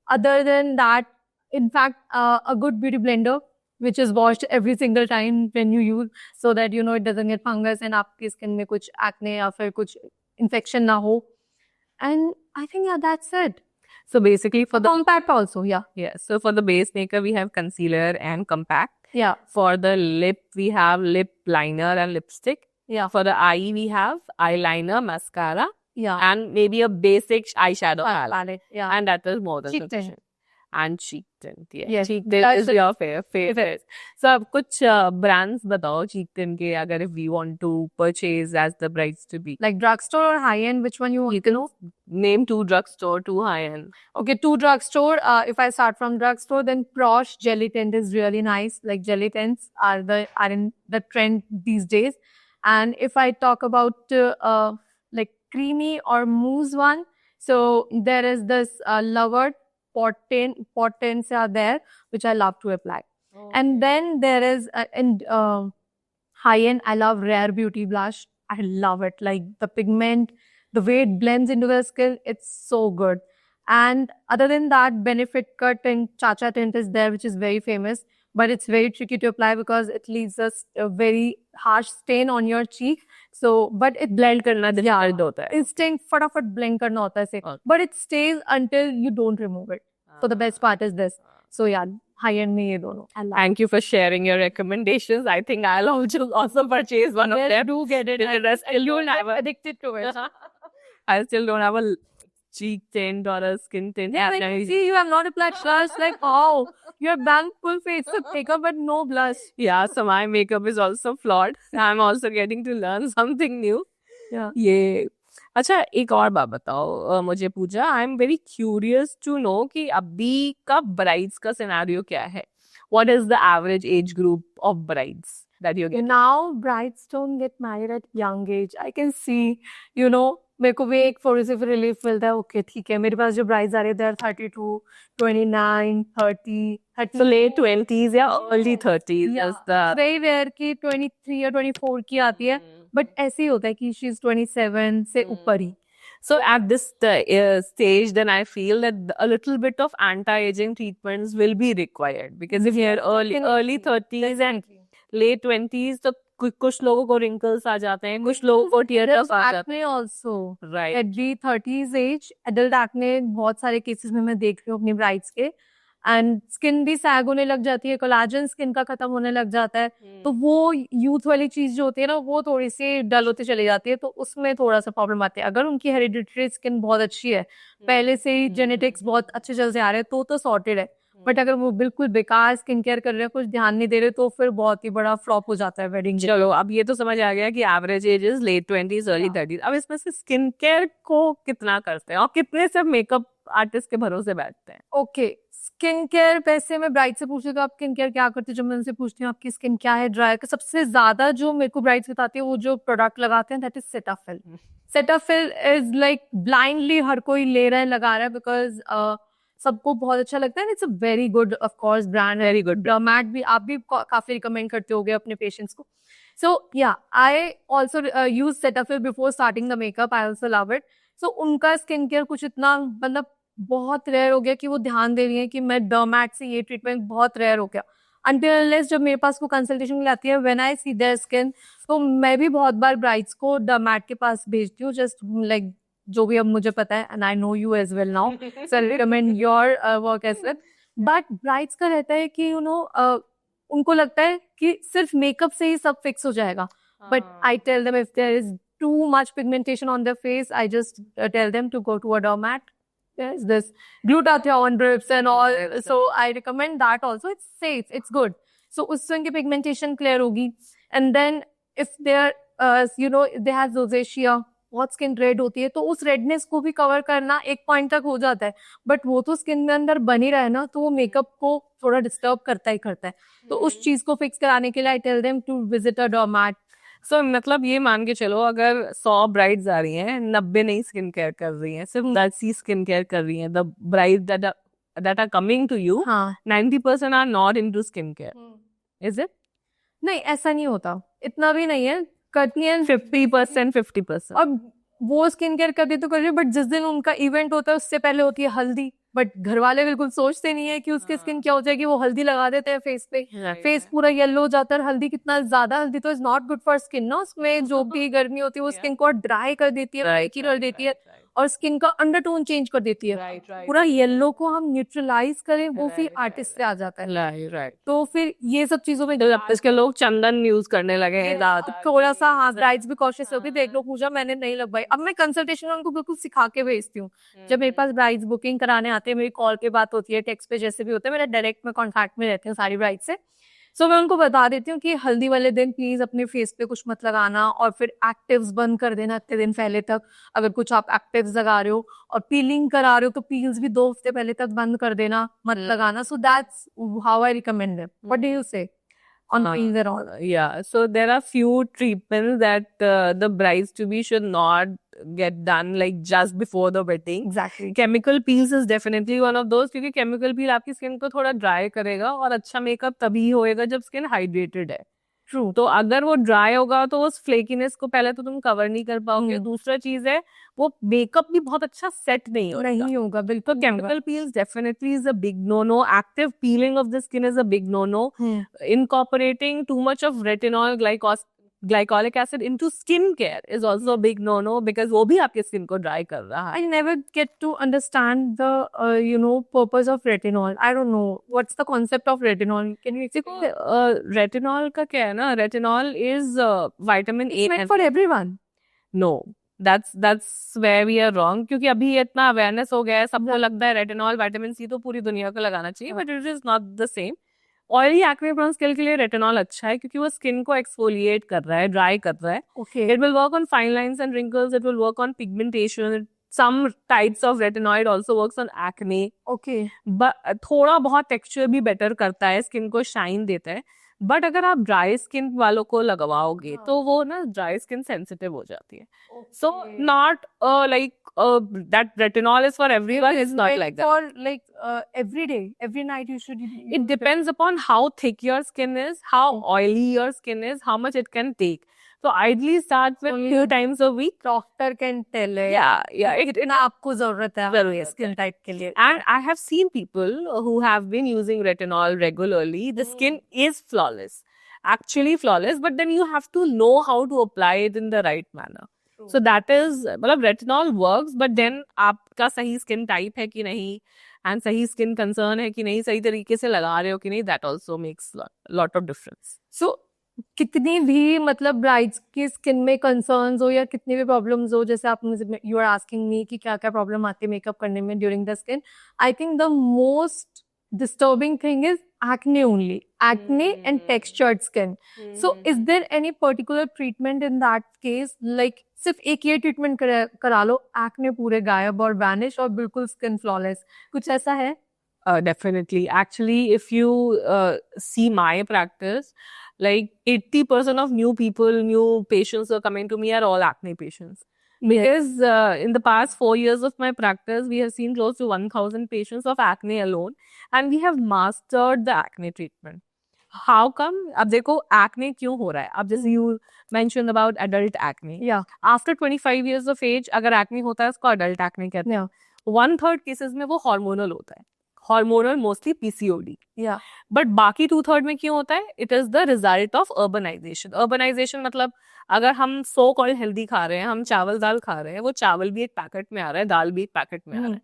other than that, in fact, a good beauty blender, which is washed every single time when you use, so that you know it doesn't get fungus and आपकी skin में कुछ acne या फिर कुछ infection ना हो. And I think yeah, that's it. So basically for the Compact also, yeah. so for the base makeup we have concealer and compact. Yeah. For the lip we have lip liner and lipstick. Yeah. For the eye we have eyeliner, mascara, Yeah. and maybe a basic eyeshadow palette. Palette. Yeah. And that is more than Cheek tint. sufficient. And cheek tint. Yeah. Yes, Cheek tint that's is it. your favorite. So अब कुछ brands बताओ cheek tint के अगर if we want to purchase as the brides to be. Like drugstore or high end, which one you want to know? Name 2 drugstore, 2 high end. Okay, 2 drugstore. If I start from drugstore, then Prosh jelly tint is really nice. Like jelly tints are in the trend these days. And if I talk about like creamy or mousse one, so there is this Lover pot tints are there, which I love to apply. And then there is in high end, I love Rare Beauty blush. I love it. Like the pigment, the way it blends into the skin, it's so good. And other than that, Benefit Cut and Cha-Cha tint is there, which is very famous. But it's very tricky to apply because it leaves a very harsh stain on your cheek. So, but it blend करना difficult होता है. Instant फटाफट blend करना होता है इसे. Okay. But it stays until you don't remove it. So the best part is this. So yeah, high end में ये दोनों. Thank you for sharing your recommendations. I think I'll also purchase one of them. Do get it. I still don't have addicted to it. I still don't have a cheek tint or a skin tint. Yeah, like, see, you have not applied blush. Like, oh, you have done full face of makeup but no blush. Yeah, so my makeup is also flawed. I'm also getting to learn something new. Yeah. ये अच्छा एक और बात बताओ मुझे Pooja I am very curious to know कि अभी का ब्राइड्स का सिनेरियो क्या है what is the average age group of brides that you get now brides don't get married at young age I can see you know मेरे को भी एक थोड़ी सी रिलीफ मिलता है ओके ठीक है मेरे पास जो ब्राइड्स आ रहे हैं 32 29 30 so late 20s या early 30s Yeah. is the very rare की 23 या 24 की आती है बट ऐसे ही होता है कि शी इज 27 से ऊपर ही So at this stage, then I feel that a little bit of anti-aging treatments will be required because if you're early 30s and late 20s, तो कुछ लोगों को wrinkles आ जाते हैं, कुछ लोगों को tear-ups आ जाते acne also हैं, right? at the 30s age, adult acne बहुत सारे cases में मैं देख रही हूँ अपनी brides के एंड स्किन भी सैग होने लग जाती है कोलाजन स्किन का खत्म होने लग जाता है तो वो यूथ वाली चीज जो होती है ना वो थोड़ी सी डल होती चली जाती है तो उसमें थोड़ा सा प्रॉब्लम आती है अगर उनकी हेरिडिटरी स्किन बहुत अच्छी है पहले से ही जेनेटिक्स बहुत अच्छे चल से आ रहे हैं तो सॉर्टेड है बट अगर वो बिल्कुल बेकार स्किन केयर कर रहे हैं कुछ ध्यान नहीं दे रहे तो फिर बहुत ही बड़ा फ्लॉप हो जाता है वेडिंग चलो अब ये तो समझ आ गया कि average age is late 20s early 30s अब इसमें से स्किन केयर को कितना करते हैं और कितने सब मेकअप आर्टिस्ट के भरोसे बैठते हैं ओके स्किन केयर पैसे में ब्राइड से पूछती तो आप स्किन केयर क्या करते हैं जब मैं उनसे पूछती हूँ आपकी स्किन क्या है ड्राई सबसे ज्यादा जो मेरे को ब्राइड्स बताती है वो जो प्रोडक्ट लगाते हैं that is Cetaphil Cetaphil is like blindly हर कोई ले रहा है लगा रहा है बिकॉज सबको बहुत अच्छा लगता है it's a very good of course brand very good matte भी आप भी काफी रिकमेंड करते होगे अपने पेशेंट्स को सो या I also use Cetaphil before starting the makeup I also love it so उनका स्किन केयर कुछ इतना मतलब बहुत रेयर हो गया कि वो ध्यान दे रही है कि मैं डर्मैट से ये ट्रीटमेंट बहुत रेयर हो गया अनटिल जब मेरे पास वो कंसल्टेशन के लिए आती है when I see their skin तो मैं भी बहुत बार ब्राइड्स को डर्मैट के पास भेजती हूँ जस्ट लाइक जो भी अब मुझे पता है and I know you as well now so I recommend your work as well but brides का रहता है कि यू नो उनको लगता है कि सिर्फ मेकअप से ही सब फिक्स हो जाएगा but I tell them if there is too much pigmentation on their face I just tell them to go to a dermat There's this glutathione drips and all. So I recommend that also. It's safe. It's good. So उससे उनकी pigmentation clear होगी. And then if they're, you know, they have rosacea, बहुत skin red होती है तो उस redness को भी कवर करना एक पॉइंट तक हो जाता है बट वो तो स्किन में अंदर बनी रहे ना तो वो मेकअप को थोड़ा डिस्टर्ब करता ही करता है तो उस चीज को फिक्स कराने के लिए I tell them to visit a dermat so मतलब ये मान के चलो अगर 100 ब्राइड्स आ रही हैं 90 नहीं स्किन केयर कर रही हैं सिर्फ 10 ही स्किन केयर कर रही हैं the bride that are coming to you 90% are not into skin care is it नहीं ऐसा नहीं होता इतना भी नहीं है, करती हैं 50%, 50%. और वो स्किन केयर करती तो कर रही है, बट जिस दिन उनका इवेंट होता है उससे पहले होती है हल्दी, बट घर वाले बिल्कुल सोचते नहीं है कि उसकी स्किन क्या हो जाएगी, वो हल्दी लगा देते हैं फेस पे, फेस पूरा येलो हो जाता है। हल्दी कितना ज्यादा, हल्दी तो is not good for skin ना, उसमें जो भी गर्मी होती है वो स्किन को ड्राई कर देती है, फ्लेकी कर देती है, और स्किन का अंडरटोन चेंज कर देती है। पूरा येलो को हम न्यूट्रलाइज करें, वो फिर आर्टिस्ट से आ जाता है। राइट. तो फिर ये सब चीजों में तो आजकल लोग चंदन यूज करने लगे हैं तो थोड़ा सा हाँ, ब्राइड्स भी कॉशियस होगी, देख लो पूजा मैंने नहीं लगवाई। अब मैं कंसल्टेशन उनको बिल्कुल सिखा के भेजती हूँ। जब मेरे पास ब्राइड्स बुकिंग कराने आते हैं, मेरी कॉल पे बात होती है, टेक्स्ट पे जैसे भी होता है, मेरा डायरेक्ट में कॉन्टैक्ट में रहती हूँ सारी ब्राइड से। सो मैं उनको बता देती हूँ कि हल्दी वाले दिन प्लीज अपने फेस पे कुछ मत लगाना, और फिर एक्टिव्स बंद कर देना इतने दिन पहले तक। अगर कुछ आप एक्टिव्स लगा रहे हो और पीलिंग करा रहे हो तो पील्स भी 2 हफ्ते पहले तक बंद कर देना, मत लगाना। So that's how I recommend them. What do you से on peels and all? Yeah, so there are few treatments that the brides to be should not get done like just before the wedding. Exactly. Chemical peels is definitely one of those, क्योंकि chemical peel आपकी skin को थोड़ा dry करेगा, और अच्छा makeup तभी होएगा जब स्किन हाइड्रेटेड है. True. तो अगर वो ड्राई होगा तो उस फ्लेकीनेस को पहले तो तुम कवर नहीं कर पाओगे. दूसरा चीज है वो मेकअप भी बहुत अच्छा सेट नहीं होगा बिल्कुल. तो chemical peels definitely is a big no-no. Active peeling of the skin is a big no-no. Incorporating too much of retinol, glycolic acid into skincare is also a big no-no, because वो भी आपके skin को dry कर रहा है. I never get to understand the purpose of retinol. I don't know what's the concept of retinol. Can you explain? Retinol का क्या है ना, retinol is vitamin A. It's meant for everyone. No, that's where we are wrong, क्योंकि अभी इतना awareness हो गया है, सबको लगता है रेटिनॉल विटामिन सी तो पूरी दुनिया को लगाना चाहिए, but it is not the same. Oily acne prone skin के लिए रेटिनॉल अच्छा है, क्योंकि वो स्किन को एक्सफोलिएट कर रहा है, ड्राई कर रहा है. Okay. It will work on fine lines and wrinkles. It will work on pigmentation. Some types of retinoid also works on acne. Okay. But थोड़ा बहुत टेक्सचर भी बेटर करता है, स्किन को शाइन देता है. बट अगर आप ड्राई स्किन वालों को लगवाओगे तो वो ना ड्राई स्किन सेंसिटिव हो जाती है. So not like that retinol is for everyone. It's not like that. For like every day, every night you should. It depends upon how thick your skin is, how oily your skin is, how much it can take. So ideally start with 2 times a week. Doctor can tell it. Yeah. इतना आपको जरूरत है skin type के लिए. And I have seen people who have been using retinol regularly. The skin is flawless, actually flawless, but then you have to know how to apply it in the right manner. So that is, मतलब retinol works, but then आपका सही skin type है कि नहीं, and सही skin concern है कि नहीं, सही तरीके से लगा रहे हो कि नहीं, that also makes lot of difference. So कितनी भी मतलब ब्राइड्स की स्किन में कंसर्न्स हो या कितनी भी प्रॉब्लम्स हो, जैसे आप मुझे यू आर आस्किंग मी कि क्या क्या प्रॉब्लम आती है मेकअप करने में during the skin, I think the most disturbing thing is acne only. Acne and textured skin. So is there any particular treatment in that case? Like सिर्फ एक ये ट्रीटमेंट करा लो, acne पूरे गायब और vanish और बिल्कुल skin flawless, कुछ ऐसा है? Definitely. Actually, if you see my practice, like 80% of new patients who are coming to me are all acne patients. Because in the past 4 years of my practice, we have seen close to 1,000 patients of acne alone, and we have mastered the acne treatment. How come? अब देखो acne क्यों हो रहा है? अब जैसे you mentioned about adult acne. Yeah. After 25 years of age, अगर acne होता है, उसको adult acne कहते हैं. 1/3 cases में वो hormonal होता है. Hormonal, mostly PCOD. Yeah. But बाकी 2/3 में क्यों होता है? It is the result of urbanization. Urbanization मतलब अगर हम so called healthy खा रहे हैं, हम चावल दाल खा रहे हैं, वो चावल भी एक पैकेट में आ रहा है, दाल भी एक पैकेट में आ रहा है.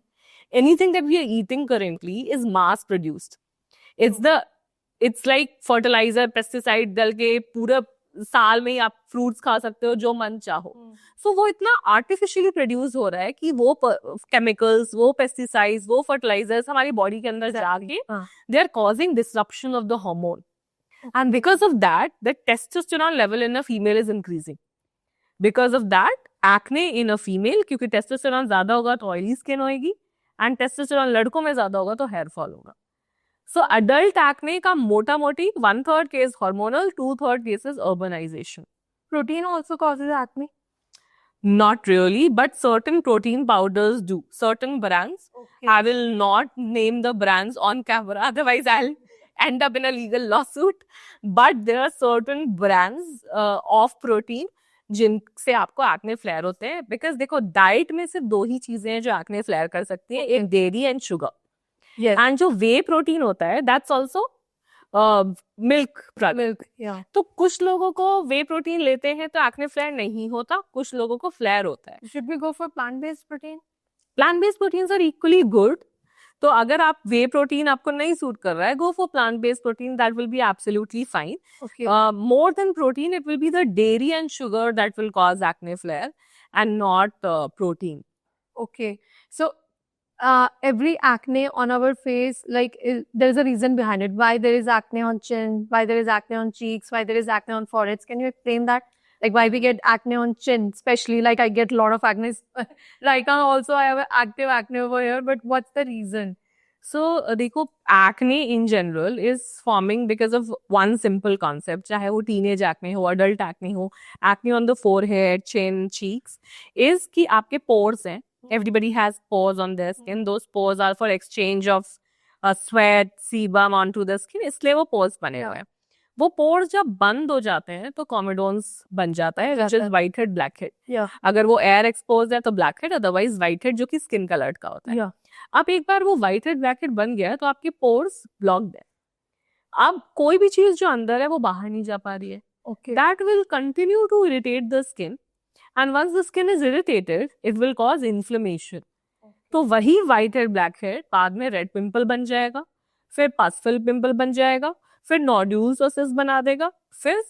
Anything that we are eating currently is mass produced. It's like fertilizer, pesticide डाल के पूरा साल में आप फ्रूट्स खा सकते हो जो मन चाहो. सो वो इतना आर्टिफिशियली प्रोड्यूस हो रहा है कि वो केमिकल्स, वो पेस्टिसाइड्स, वो फर्टिलाइजर्स हमारी बॉडी के अंदर जाके they are causing disruption of the hormone, and because of that the testosterone level in a female is increasing. Because of that acne in a female, क्योंकि टेस्टोस्टेरोन ज्यादा होगा तो ऑयली स्किन होगी, and testosterone लड़कों में ज्यादा होगा तो हेयर फॉल होगा. So adult acne का मोटा मोटी 1/3 case hormonal, 2/3 cases urbanization. Protein also causes acne? Not really, but certain protein powders do. Certain brands. Okay. I will not name the brands on camera, otherwise I'll end up in a legal lawsuit. But there are certain brands of protein जिनसे आपको acne flare होते हैं, because देखो diet में सिर्फ 2 ही चीजें हैं जो एक्ने फ्लेयर कर सकती हैं, एक dairy and sugar. Yes. And जो वे प्रोटीन होता है that's also milk product. Milk. Yeah. तो कुछ लोगों को वे प्रोटीन लेते हैं तो एक्ने फ्लेयर नहीं होता, कुछ लोगों को फ्लेयर होता है. Should we go for plant-based protein? Plant based proteins are equally good. तो अगर आप वे प्रोटीन आपको नहीं सूट कर रहा है, go for plant based protein, that will be absolutely fine. Okay. More than protein, it will be the dairy and sugar that will cause acne flare and not protein. Okay. So, every acne on our face, like, there's a reason behind it. Why there is acne on chin, why there is acne on cheeks, why there is acne on foreheads. Can you explain that? Like, why we get acne on chin, especially, like, I get a lot of acne. Right now also, I have active acne over here, but what's the reason? So, देखो, acne in general is forming because of one simple concept. चाहे वो teenage acne हो, adult acne हो, acne on the forehead, chin, cheeks, is कि आपके pores हैं. Everybody has pores on their skin. Those pores are for exchange of sweat, sebum onto the skin. इसलिए वो pores बने हुए हैं. वो pores जब बंद हो जाते हैं तो comedones बन जाता है, which is whitehead, blackhead. Yeah. अगर वो air exposed है तो blackhead, otherwise whitehead जो कि skin colored का होता है. Yeah. अब एक बार वो whitehead, blackhead बन गया तो आपके pores blocked है. अब कोई भी चीज जो अंदर है वो बाहर नहीं जा पा रही है. Okay. That will continue to irritate the skin. And once the skin is irritated, it will cause inflammation. तो वही white head, black head बाद में red pimple बन जाएगा, फिर pus fill pimple बन जाएगा, फिर nodules और cysts बना देगा, फिर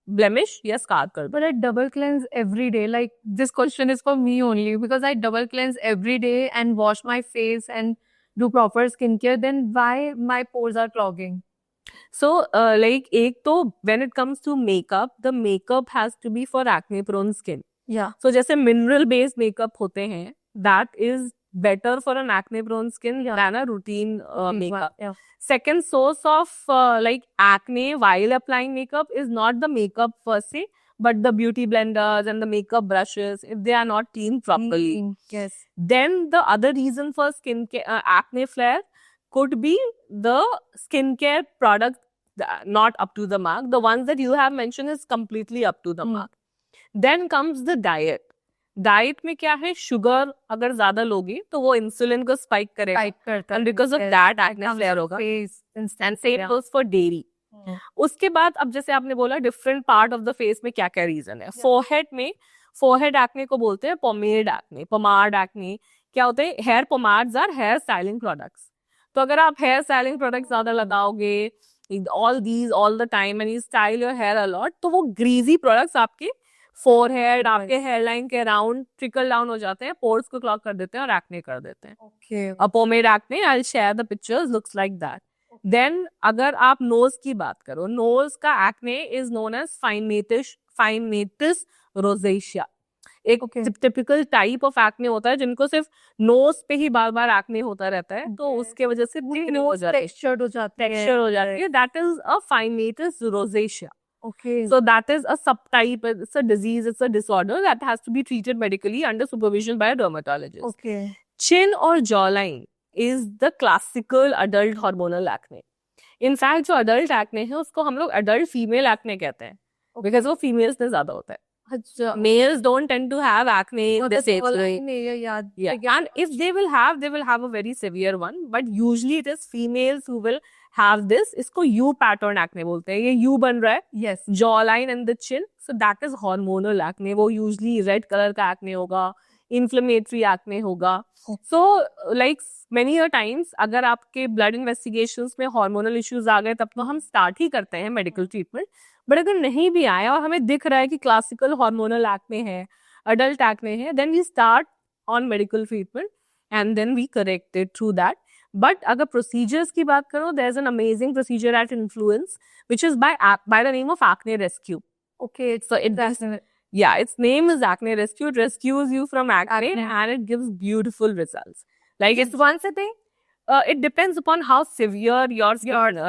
blemish या scar कर देगा. But I double cleanse every day. Like, this question is for me only because I double cleanse every day and wash my face and do proper skincare. Then why my pores are clogging? So, like एक तो when it comes to makeup, the makeup has to be for acne prone skin. Yeah. So जैसे mineral based makeup होते हैं, that is better for an acne prone skin than a routine makeup. Yeah. Second source of like acne while applying makeup is not the makeup per se, but the beauty blenders and the makeup brushes if they are not cleaned properly. Yes. Then the other reason for acne flare could be the skincare product not up to the mark. The ones that you have mentioned is completely up to the mark. Then comes the diet. Diet में क्या है, sugar अगर ज्यादा लोगे तो वो insulin को spike करेगा, Fight करता है. and because of that acne flare होगा. Face. And same goes for dairy. उसके बाद अब जैसे आपने बोला different part of the face में क्या क्या रीजन है. फोरहेड में, फोरहेड एक्ने को बोलते हैं पोमेड एक्ने, पोमार्ड एक्ने. क्या होते हैं, hair pomades are hair styling products. तो अगर आप हेयर स्टाइलिंग प्रोडक्ट्स ज्यादा लगाओगे all the time and you style your hair a lot, तो वो ग्रीजी प्रोडक्ट्स आपके फोरहेड, आपके हेयरलाइन के अराउंड ट्रिकल डाउन हो जाते हैं, पोर्स को क्लॉग कर देते हैं और एक्ने कर देते हैं. Okay. A pomade acne, I'll share the pictures, looks like that. Then अगर आप नोज की बात करो, नोज का acne is known as phymatis rosacea. एक टिपिकल टाइप ऑफ एक्ने होता है जिनको सिर्फ नोज पे ही बार बार एक्ने होता रहता है, तो उसके वजह से नोज टेक्सचर्ड हो जाती है. That is a phymatis rosacea. Okay. So that is a subtype, it's a disease, it's a disorder that has to be treated medically under supervision by a dermatologist. Okay. Chin or jawline is the classical adult hormonal acne. In fact, जो adult acne है उसको हम लोग adult female acne कहते हैं, because वो females में ज्यादा होता है. अच्छा. Males don't tend to have acne the same way. याद. Yeah, and if they will have a very severe one, but usually it is females who will have this. इसको U pattern acne बोलते हैं. ये U बन रहा है. Yes. Jawline and the chin, so that is hormonal acne. वो usually red color का acne होगा, inflammatory acne होगा. So like many a times अगर आपके blood investigations में hormonal issues आ गए तब तो हम start ही करते हैं medical treatment. बट अगर नहीं भी आया और हमें दिख रहा है कि क्लासिकल हार्मोनल एक्ने है, अडल्ट एक्ने है, then we start on medical treatment and then we correct it through that. But अगर प्रोसीजर्स की बात करो, there is an amazing procedure at Influence which is by the name of acne rescue. Okay. So its name is acne rescue. It rescues you from acne and it gives beautiful results. Like it's once a day? It depends upon how severe your skin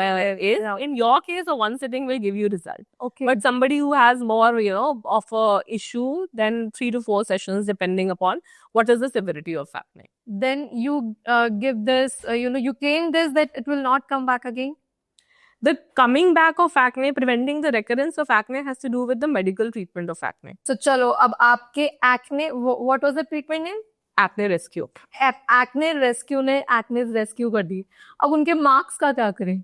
is. In your case, a one sitting will give you result. Okay. But somebody who has more, of a issue, then 3 to 4 sessions, depending upon what is the severity of acne. Then you give this, you claim this that it will not come back again? the coming back of acne, preventing the recurrence of acne has to do with the medical treatment of acne. So चलो अब आपके acne, what was the treatment name? Acne rescue. Acne rescue ने acne rescue कर दी. अब उनके marks का क्या करें?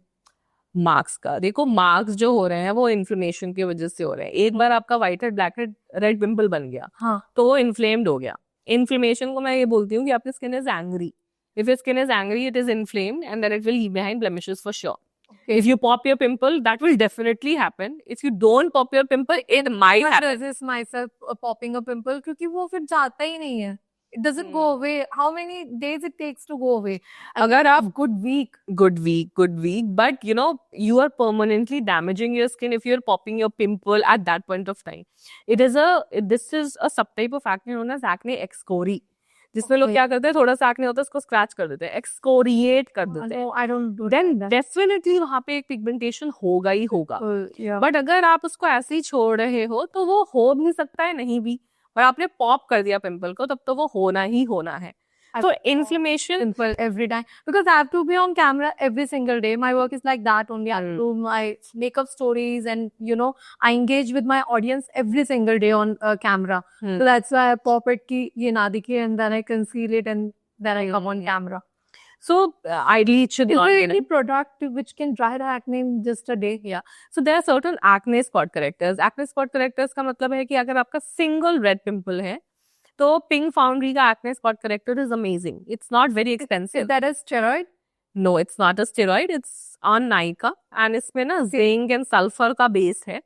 मार्क्स का देखो, मार्क्स जो हो रहे हैं वो इन्फ्लेमेशन की वजह से हो रहे हैं. एक बार आपका white head black head red pimple बन गया हाँ. तो वो इन्फ्लेम्ड हो गया. इन्फ्लेमेशन को मैं ये बोलती हूँ कि आपकी skin is angry. If your skin is angry, it is inflamed and then it will leave behind blemishes for sure. Okay. If you pop your pimple, that will definitely happen. If you don't pop your pimple, it might happen. I resist myself popping a pimple क्योंकि वो फिर जाता ही नहीं है. It doesn't go away. How many days it takes to go away? अगर आप Good week. good week, but you know, you are permanently damaging your skin if you're popping your pimple at that point of time. This is a subtype of acne known as acne excori, जिसमें लोग Okay. क्या करते हैं, थोड़ा सा acne होता है उसको scratch कर देते हैं, excoriate कर देते हैं. No, I don't do Then that. definitely वहाँ पे एक pigmentation होगा ही होगा. Yeah. बट अगर आप उसको ऐसे ही छोड़ रहे हो तो वो हो भी सकता है, नहीं भी. और आपने पॉप कर दिया पिंपल को, तब तो वो होना ही होना है. तो inflammation Pimple every time because I have to be on camera every single day. My work is like that only. I do my makeup stories and I engage with my audience every single day on camera. So that's why I pop it ki ye na dikhe and then I conceal it and then I come on camera. So ideally it should Is not there be any product which can dry the acne in just a day? Yeah. So there are certain acne spot correctors. Acne spot correctors का मतलब है कि अगर आपका single red pimple है तो Pink Foundry का acne spot corrector is amazing. It's not very expensive. Is that a steroid? No, it's not a steroid. It's on Nykaa and इसमें ना zinc and sulfur का base है.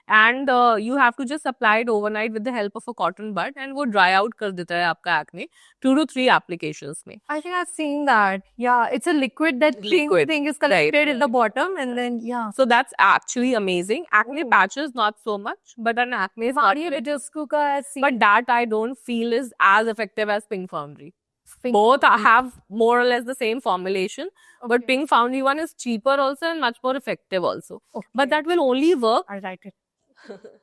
And you have to just apply it overnight with the help of a cotton bud and वो dry out कर देता है आपका acne 2 to 3 applications में. I think I've seen that. Yeah, it's a liquid that Liquid, thing is collected right. in the bottom and then yeah. So that's actually amazing. Acne patches not so much, but an acne is not. But that I don't feel is as effective as Pink Foundry. Both have more or less the same formulation, but Pink Foundry one is cheaper also and much more effective also. Okay. But that will only work. I'll write it.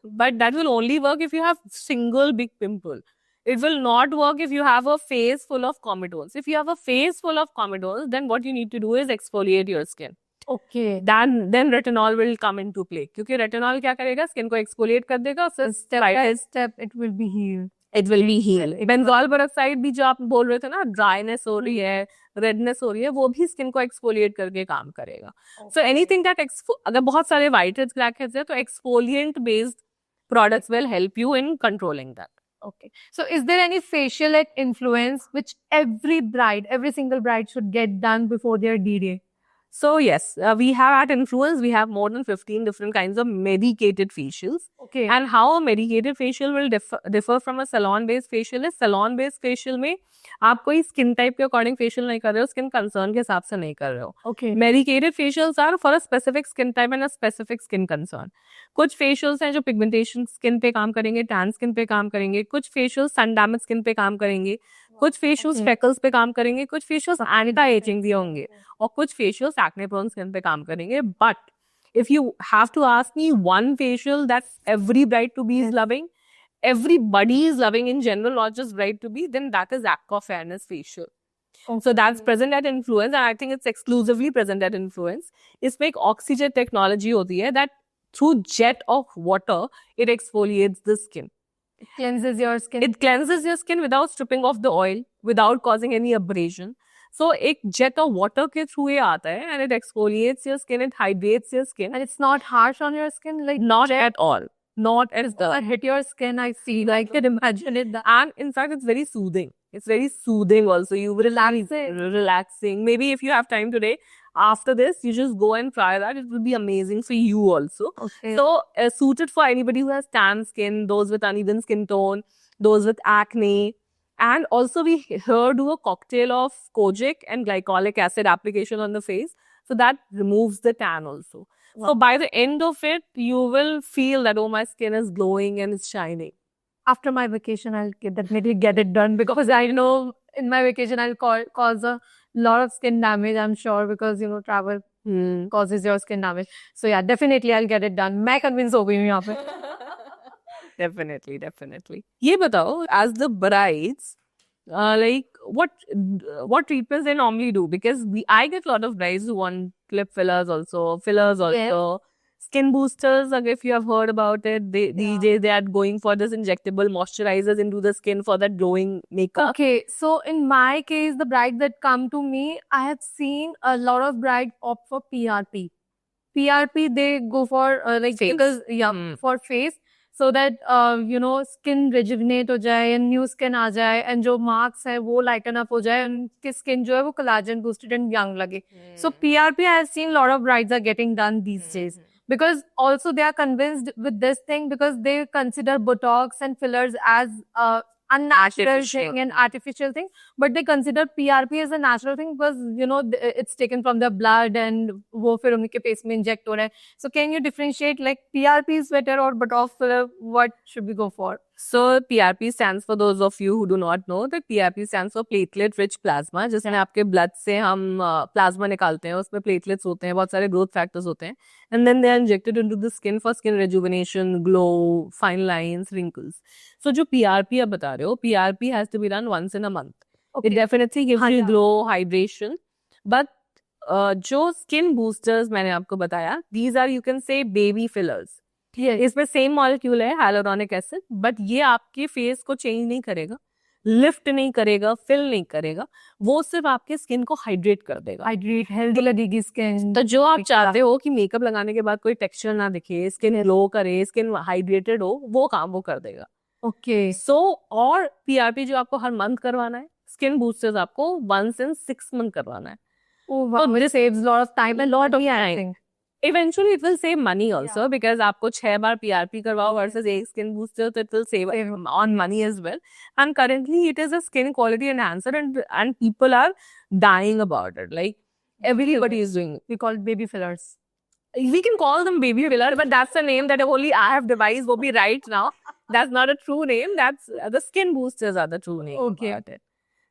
But that will only work if you have single big pimple. It will not work if you have a face full of comedones. If you have a face full of comedones, then what you need to do is exfoliate your skin. Okay. Then retinol will come into play. क्योंकि retinol क्या करेगा, skin को exfoliate कर देगा, उससे Step by step, it will be healed. It will be healed. Benzoyl peroxide भी जो आप बोल रहे थे ना, dryness हो रही है, redness हो रही है, वो भी skin को exfoliate करके काम करेगा. So anything that अगर बहुत सारे white heads, black heads है, तो exfoliant based products will help you in controlling that. Okay. So is there any facial influence which every single bride should get done before their D-Day? So yes, we have at Influence, we have more than 15 different kinds of medicated facials. Okay. And how a medicated facial will differ from a salon-based facial is, salon-based facial में आप कोई skin type के according facial नहीं कर रहे हो, skin concern के हिसाब से नहीं कर रहे हो. Okay. Medicated facials are for a specific skin type and a specific skin concern. कुछ facials हैं जो pigmentation skin पे काम करेंगे, tan skin पे काम करेंगे, कुछ facials sun damaged skin पे काम करेंगे, कुछ facials freckles पे काम करेंगे, कुछ facials anti-aging भी होंगे, और कुछ facials acne prone skin पे काम करेंगे. But if you have to ask me one facial that every bride to be is loving, everybody is loving in general, not just bride to be, then that is Aqua Fairness facial. Okay. So that's present at Influence, and I think it's exclusively present at Influence. इसमें एक oxygen technology होती है that through jet of water, it exfoliates the skin. It cleanses your skin. It cleanses your skin without stripping off the oil, without causing any abrasion. So एक jet of water के through ये आता है, and it exfoliates your skin, it hydrates your skin. And it's not harsh on your skin, like Not at all. Not at all. or hit your skin. I see. Like, I can imagine it. And in fact, it's very soothing. It's very soothing also. You will relaxing. Maybe if you have time today, after this, you just go and try that. It will be amazing for you also. Okay. So, suited for anybody who has tan skin, those with uneven skin tone, those with acne. And also, we here do a cocktail of kojic and glycolic acid application on the face. So that removes the tan also. Wow. So by the end of it, you will feel that, oh, my skin is glowing and it's shining. After my vacation, I'll definitely get it done because I know in my vacation I'll cause a lot of skin damage, I'm sure, because travel causes your skin damage. So yeah, definitely I'll get it done. मैं convince हो गई हूँ यहाँ पे. Definitely. ये बताओ, as the brides, like what treatments they normally do, because I get a lot of brides who want lip fillers also, skin boosters. If you have heard about it, these days they are going for this injectable moisturizers into the skin for that glowing makeup. Okay, so in my case, the brides that come to me, I have seen a lot of brides opt for PRP. PRP, they go for like Face. because for face, so that skin rejuvenate हो जाए and new skin आ जाए and जो marks है वो lighten up हो जाए and उनकी skin जो है वो collagen boosted and young लगे. So PRP, I have seen a lot of brides are getting done these days. Because also they are convinced with this thing because they consider Botox and fillers as unnatural Artificial. thing and artificial thing, but they consider PRP as a natural thing because it's taken from their blood and वो फिर उनके face में inject हो रहा है. So can you differentiate like PRP is better or Botox filler? What should we go for? So PRP stands for, those of you who do not know, that PRP stands for platelet rich plasma, जिसमें आपके blood से हम plasma निकालते हैं, उसमें platelets होते हैं, बहुत सारे growth factors होते हैं, and then they are injected into the skin for skin rejuvenation, glow, fine lines, wrinkles. So जो PRP आप बता रहे हो, PRP has to be done once in a month. Okay. It definitely gives you glow, hydration, but जो skin boosters मैंने आपको बताया, these are, you can say, baby fillers. इसमें सेम मॉलिक्यूल है हाइलुरोनिक एसिड, बट ये आपके face को change नहीं करेगा, लिफ्ट नहीं करेगा, फिल नहीं करेगा, वो सिर्फ आपके स्किन को हाइड्रेट कर देगा, हाइड्रेट हेल्दी लगेगी स्किन. तो जो आप चाहते हो कि मेकअप लगाने के बाद कोई टेक्सचर ना दिखे, स्किन ग्लो करे, स्किन हाइड्रेटेड हो, वो काम वो कर देगा. ओके. सो और पीआरपी जो आपको हर मंथ करवाना है, स्किन बूस्टर्स आपको once in 6 months करवाना है. Oh wow, it saves a lot of time and lot of time. Eventually it will save money also, because आपको 6 बार PRP करवाओ versus एक skin booster, तो it will save on money as well. And currently it is a skin quality enhancer, and people are dying about it. Like everybody is doing it. We call it baby fillers. We can call them baby filler, but that's the name that only I have devised. Will be right now. That's not a true name. That's the skin boosters are the true name. Okay. About it.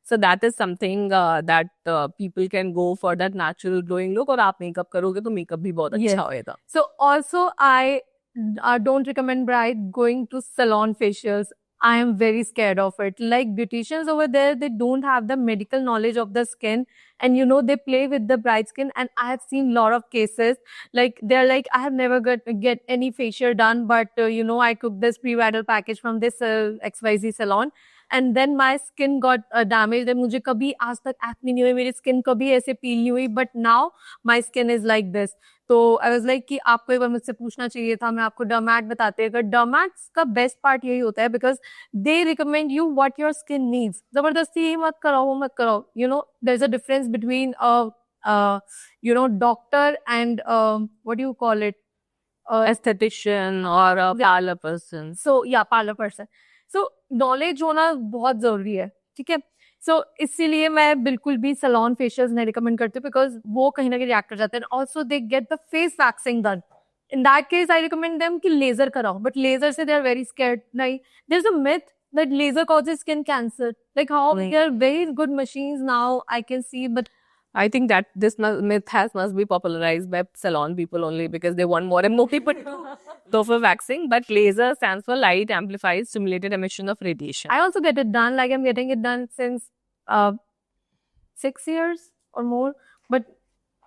So that is something that people can go for that natural glowing look. और आप makeup करोगे तो makeup भी बहुत अच्छा होएगा. So also I don't recommend bride going to salon facials. I am very scared of it. Like beauticians over there, they don't have the medical knowledge of the skin, and they play with the bride skin. And I have seen a lot of cases like they're like, I have never get any facial done, but I cooked this pre-bridal package from this XYZ salon. And then my skin got damaged. And मुझे कभी आज तक acne नहीं हुई, मेरी skin कभी ऐसे peel नहीं हुई. But now my skin is like this. तो I was like कि आपको एक बार मुझसे पूछना चाहिए था, मैं आपको डर्मैट बताते हैं. अगर डर्मैट्स का बेस्ट पार्ट यही होता है because they recommend you what your skin needs. जबरदस्ती ये मत कराओ, वो मत कराओ. There's a difference between doctor and what do you call it? Esthetician or a parlor person. So yeah, parlor person. So knowledge होना बहुत जरूरी है, ठीक है. So इसीलिए मैं बिल्कुल भी salon facials नहीं recommend करती, because वो कहीं ना कहीं react कर जाते हैं. Also they get the face waxing done. In that case I recommend them कि laser कराओ, but laser से they are very scared. नहीं, there's a myth that laser causes skin cancer. Like how there are very good machines now I can see, but I think that this myth must be popularized by salon people only, because they want more and more people to go for waxing. But laser stands for light amplified stimulated emission of radiation. I also get it done. Like I'm getting it done since 6 years or more, but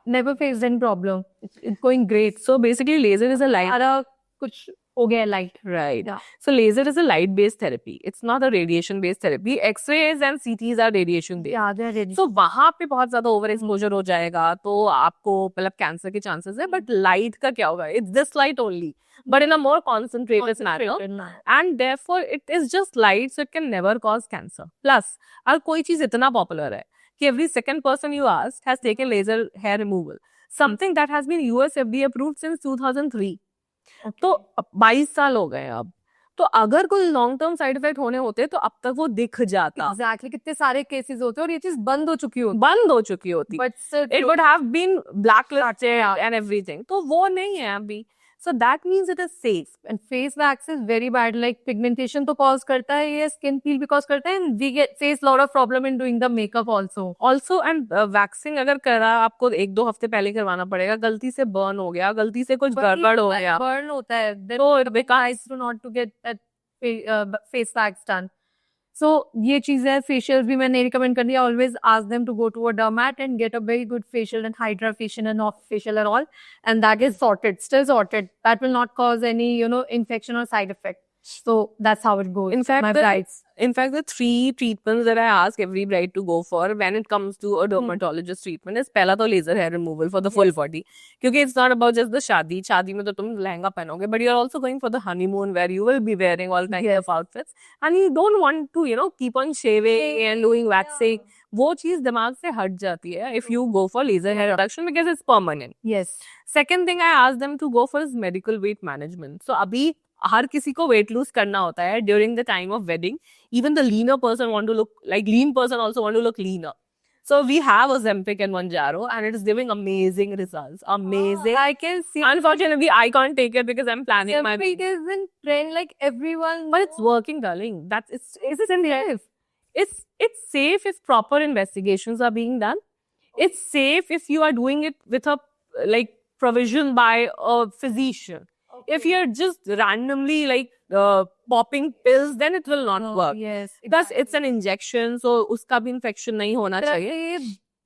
never faced any problem. It's going great. So basically laser is a light. सारा कुछ हो गया light. Right. Yeah. So laser is a light-based therapy. It's not a radiation-based therapy. X-rays and CTs are radiation-based. Yeah, they're radiation. So वहाँ पे बहुत ज़्यादा over exposure हो जाएगा, तो आपको मतलब कैंसर के chances है. But light का क्या होगा? It's this light only, but in a more concentrated manner. And therefore it is just light, so it can never cause cancer. Plus, अगर कोई चीज़ इतना popular है कि every second person you ask has taken laser hair removal. Something that has been US FDA approved since 2003. तो 22 साल हो गए अब. तो अगर कोई लॉन्ग टर्म साइड इफेक्ट होने होते तो अब तक वो दिख जाता. Exactly. कितने सारे केसेस होते और ये चीज बंद हो चुकी होती. But it would have been blacklisted and everything. तो वो नहीं है अभी. So that means it is safe. And face wax is very bad. Like pigmentation तो cause करता है, ये skin peel भी cause करता है, and we face lot of problem in doing the makeup also. And waxing अगर करा आपको 1-2 हफ्ते पहले करवाना पड़ेगा. गलती से burn हो गया, गलती से कुछ गड़बड़ हो गया. Burn होता है. Then तो it becomes to not to get that face wax done. So ये चीजें facials भी मैं नहीं recommend करती. I always ask them to go to a dermat and get a very good facial and hydra facial and off facial and all, and that is sorted, still sorted. That will not cause any infection or side effect. So that's how it goes. In fact, my brides. In fact, the 3 treatments that I ask every bride to go for when it comes to a dermatologist treatment is पहला तो laser hair removal for the full body. क्योंकि it's not about just the शादी में तो तुम lehenga पहनोगे, but you're also going for the honeymoon where you will be wearing all kinds of outfits and you don't want to keep on shaving and doing waxing. वो चीज दिमाग से हट जाती है if you go for laser hair reduction because it's permanent. Yes. Second thing I ask them to go for is medical weight management. So अभी हर किसी को weight lose करना होता है during the time of wedding. Even the leaner person want to look like lean person also want to look leaner. So we have Ozempic and Mounjaro and it is giving amazing results. Amazing. I can see. Unfortunately, I can't take it because I'm planning my. Ozempic is in trend like everyone. But it's working, darling. Is it safe? It's safe if proper investigations are being done. It's safe if you are doing it with a provision by a physician. If you're just randomly popping pills, then it will not work. Yes. Plus, it's an injection, so उसका भी infection नहीं होना चाहिए.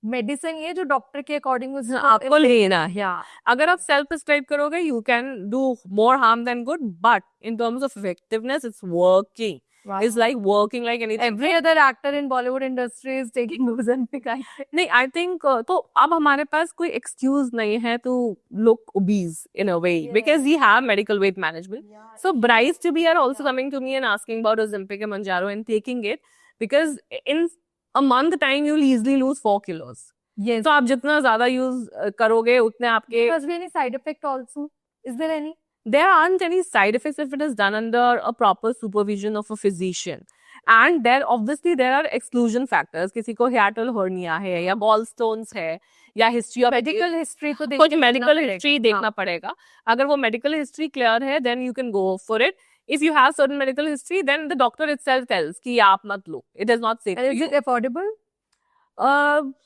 Medicine ये जो doctor के according आपको लेना है. अगर आप सेल्फ प्रिस्क्राइब करोगे, you can do more harm than good. But in terms of effectiveness, it's working. Wow. It's like working like anything. Every other actor in Bollywood industry is taking Ozempic. नहीं, I think तो अब हमारे पास कोई excuse नहीं है to look obese in a way because we have medical weight management. So brides to be are also coming to me and asking about Ozempic and Mounjaro and taking it because in a month time you'll easily lose 4 kilos. Yes. तो आप जितना ज़्यादा use करोगे उतने आपके. Was there any side effect also? Is there any? There aren't any side effects if it is done under a proper supervision of a physician. And there are exclusion factors. किसी को hiatal hernia है या gallstones है या history of medical history तो कुछ medical history देखना पड़ेगा. अगर वो medical history clear है, then you can go for it. If you have certain medical history, then the doctor itself tells कि आप मत लो. It is not safe. And is it affordable?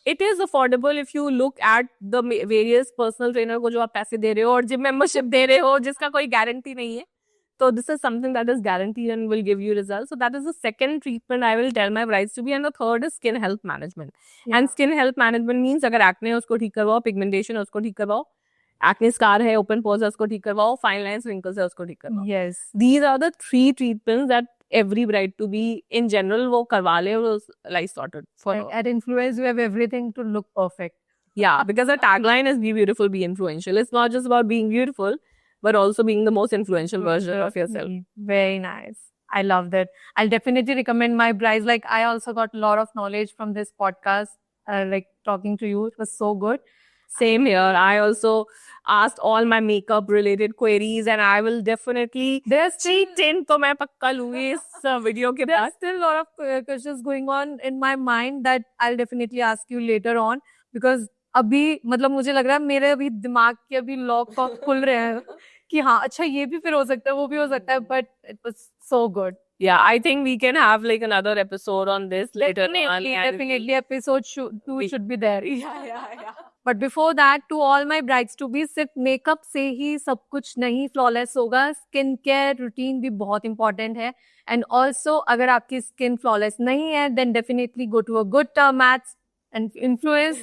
It is affordable if you look at the various personal trainer को जो आप पैसे दे रहे हो और जिम मेंबरशिप दे रहे हो जिसका कोई गारंटी नहीं है. So this is something that is guaranteed and will give you results. So that is the second treatment I will tell my brides to be, and the third is skin health management. And skin health management means अगर acne है उसको ठीक करवाओ, pigmentation है उसको ठीक करवाओ, acne scar है, open pores है उसको ठीक करवाओ, fine lines, wrinkles है उसको ठीक करवाओ. Yes. These are the 3 treatments that every bride to be in general वो करवा ले और life sorted for her. At Influence, you have everything to look perfect. Yeah, because the tagline is be beautiful, be influential. It's not just about being beautiful, but also being the most influential version of yourself. Very nice. I love that. I'll definitely recommend my brides. Like I also got a lot of knowledge from this podcast, talking to you. It was so good. Same here. I also asked all my makeup related queries and I will definitely cheat in तो मैं पक्का लूँगी इस video के बाद. There are still a lot of questions going on in my mind that I'll definitely ask you later on because अभी मतलब मुझे लग रहा है मेरे अभी दिमाग के अभी लॉक खुल रहे हैं कि हाँ अच्छा ये भी फिर हो सकता है वो भी हो सकता है but it was so good. Yeah, I think we can have another episode on this later on. Definitely episode 2 should be there. Yeah. But before that, to all my brides to be, सिर्फ makeup से ही सब कुछ नहीं flawless होगा. Skin care routine भी बहुत important है. And also अगर आपकी स्किन flawless नहीं है, then definitely go to a good dermat and Influence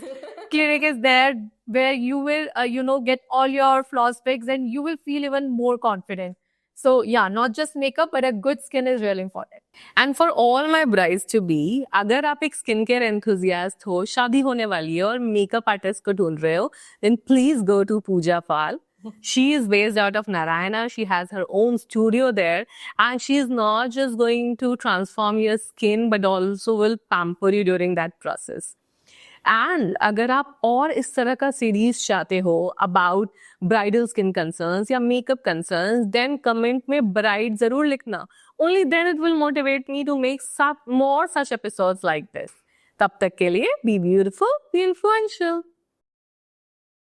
clinic is there where you will get all your flaws fixed and you will feel even more confident. So yeah, not just makeup, but a good skin is really important. And for all my brides to be, अगर आप एक skin care enthusiast हो, शादी होने वाली है और makeup artist को ढूंढ रहे हो, then please go to Pooja Pal. She is based out of Narayana. She has her own studio there, and she is not just going to transform your skin, but also will pamper you during that process. And अगर आप और इस तरह का series चाहते हो about bridal skin concerns या makeup concerns, then comment में bride जरूर लिखना. Only then it will motivate me to make more such episodes like this. तब तक के लिए be beautiful, be influential.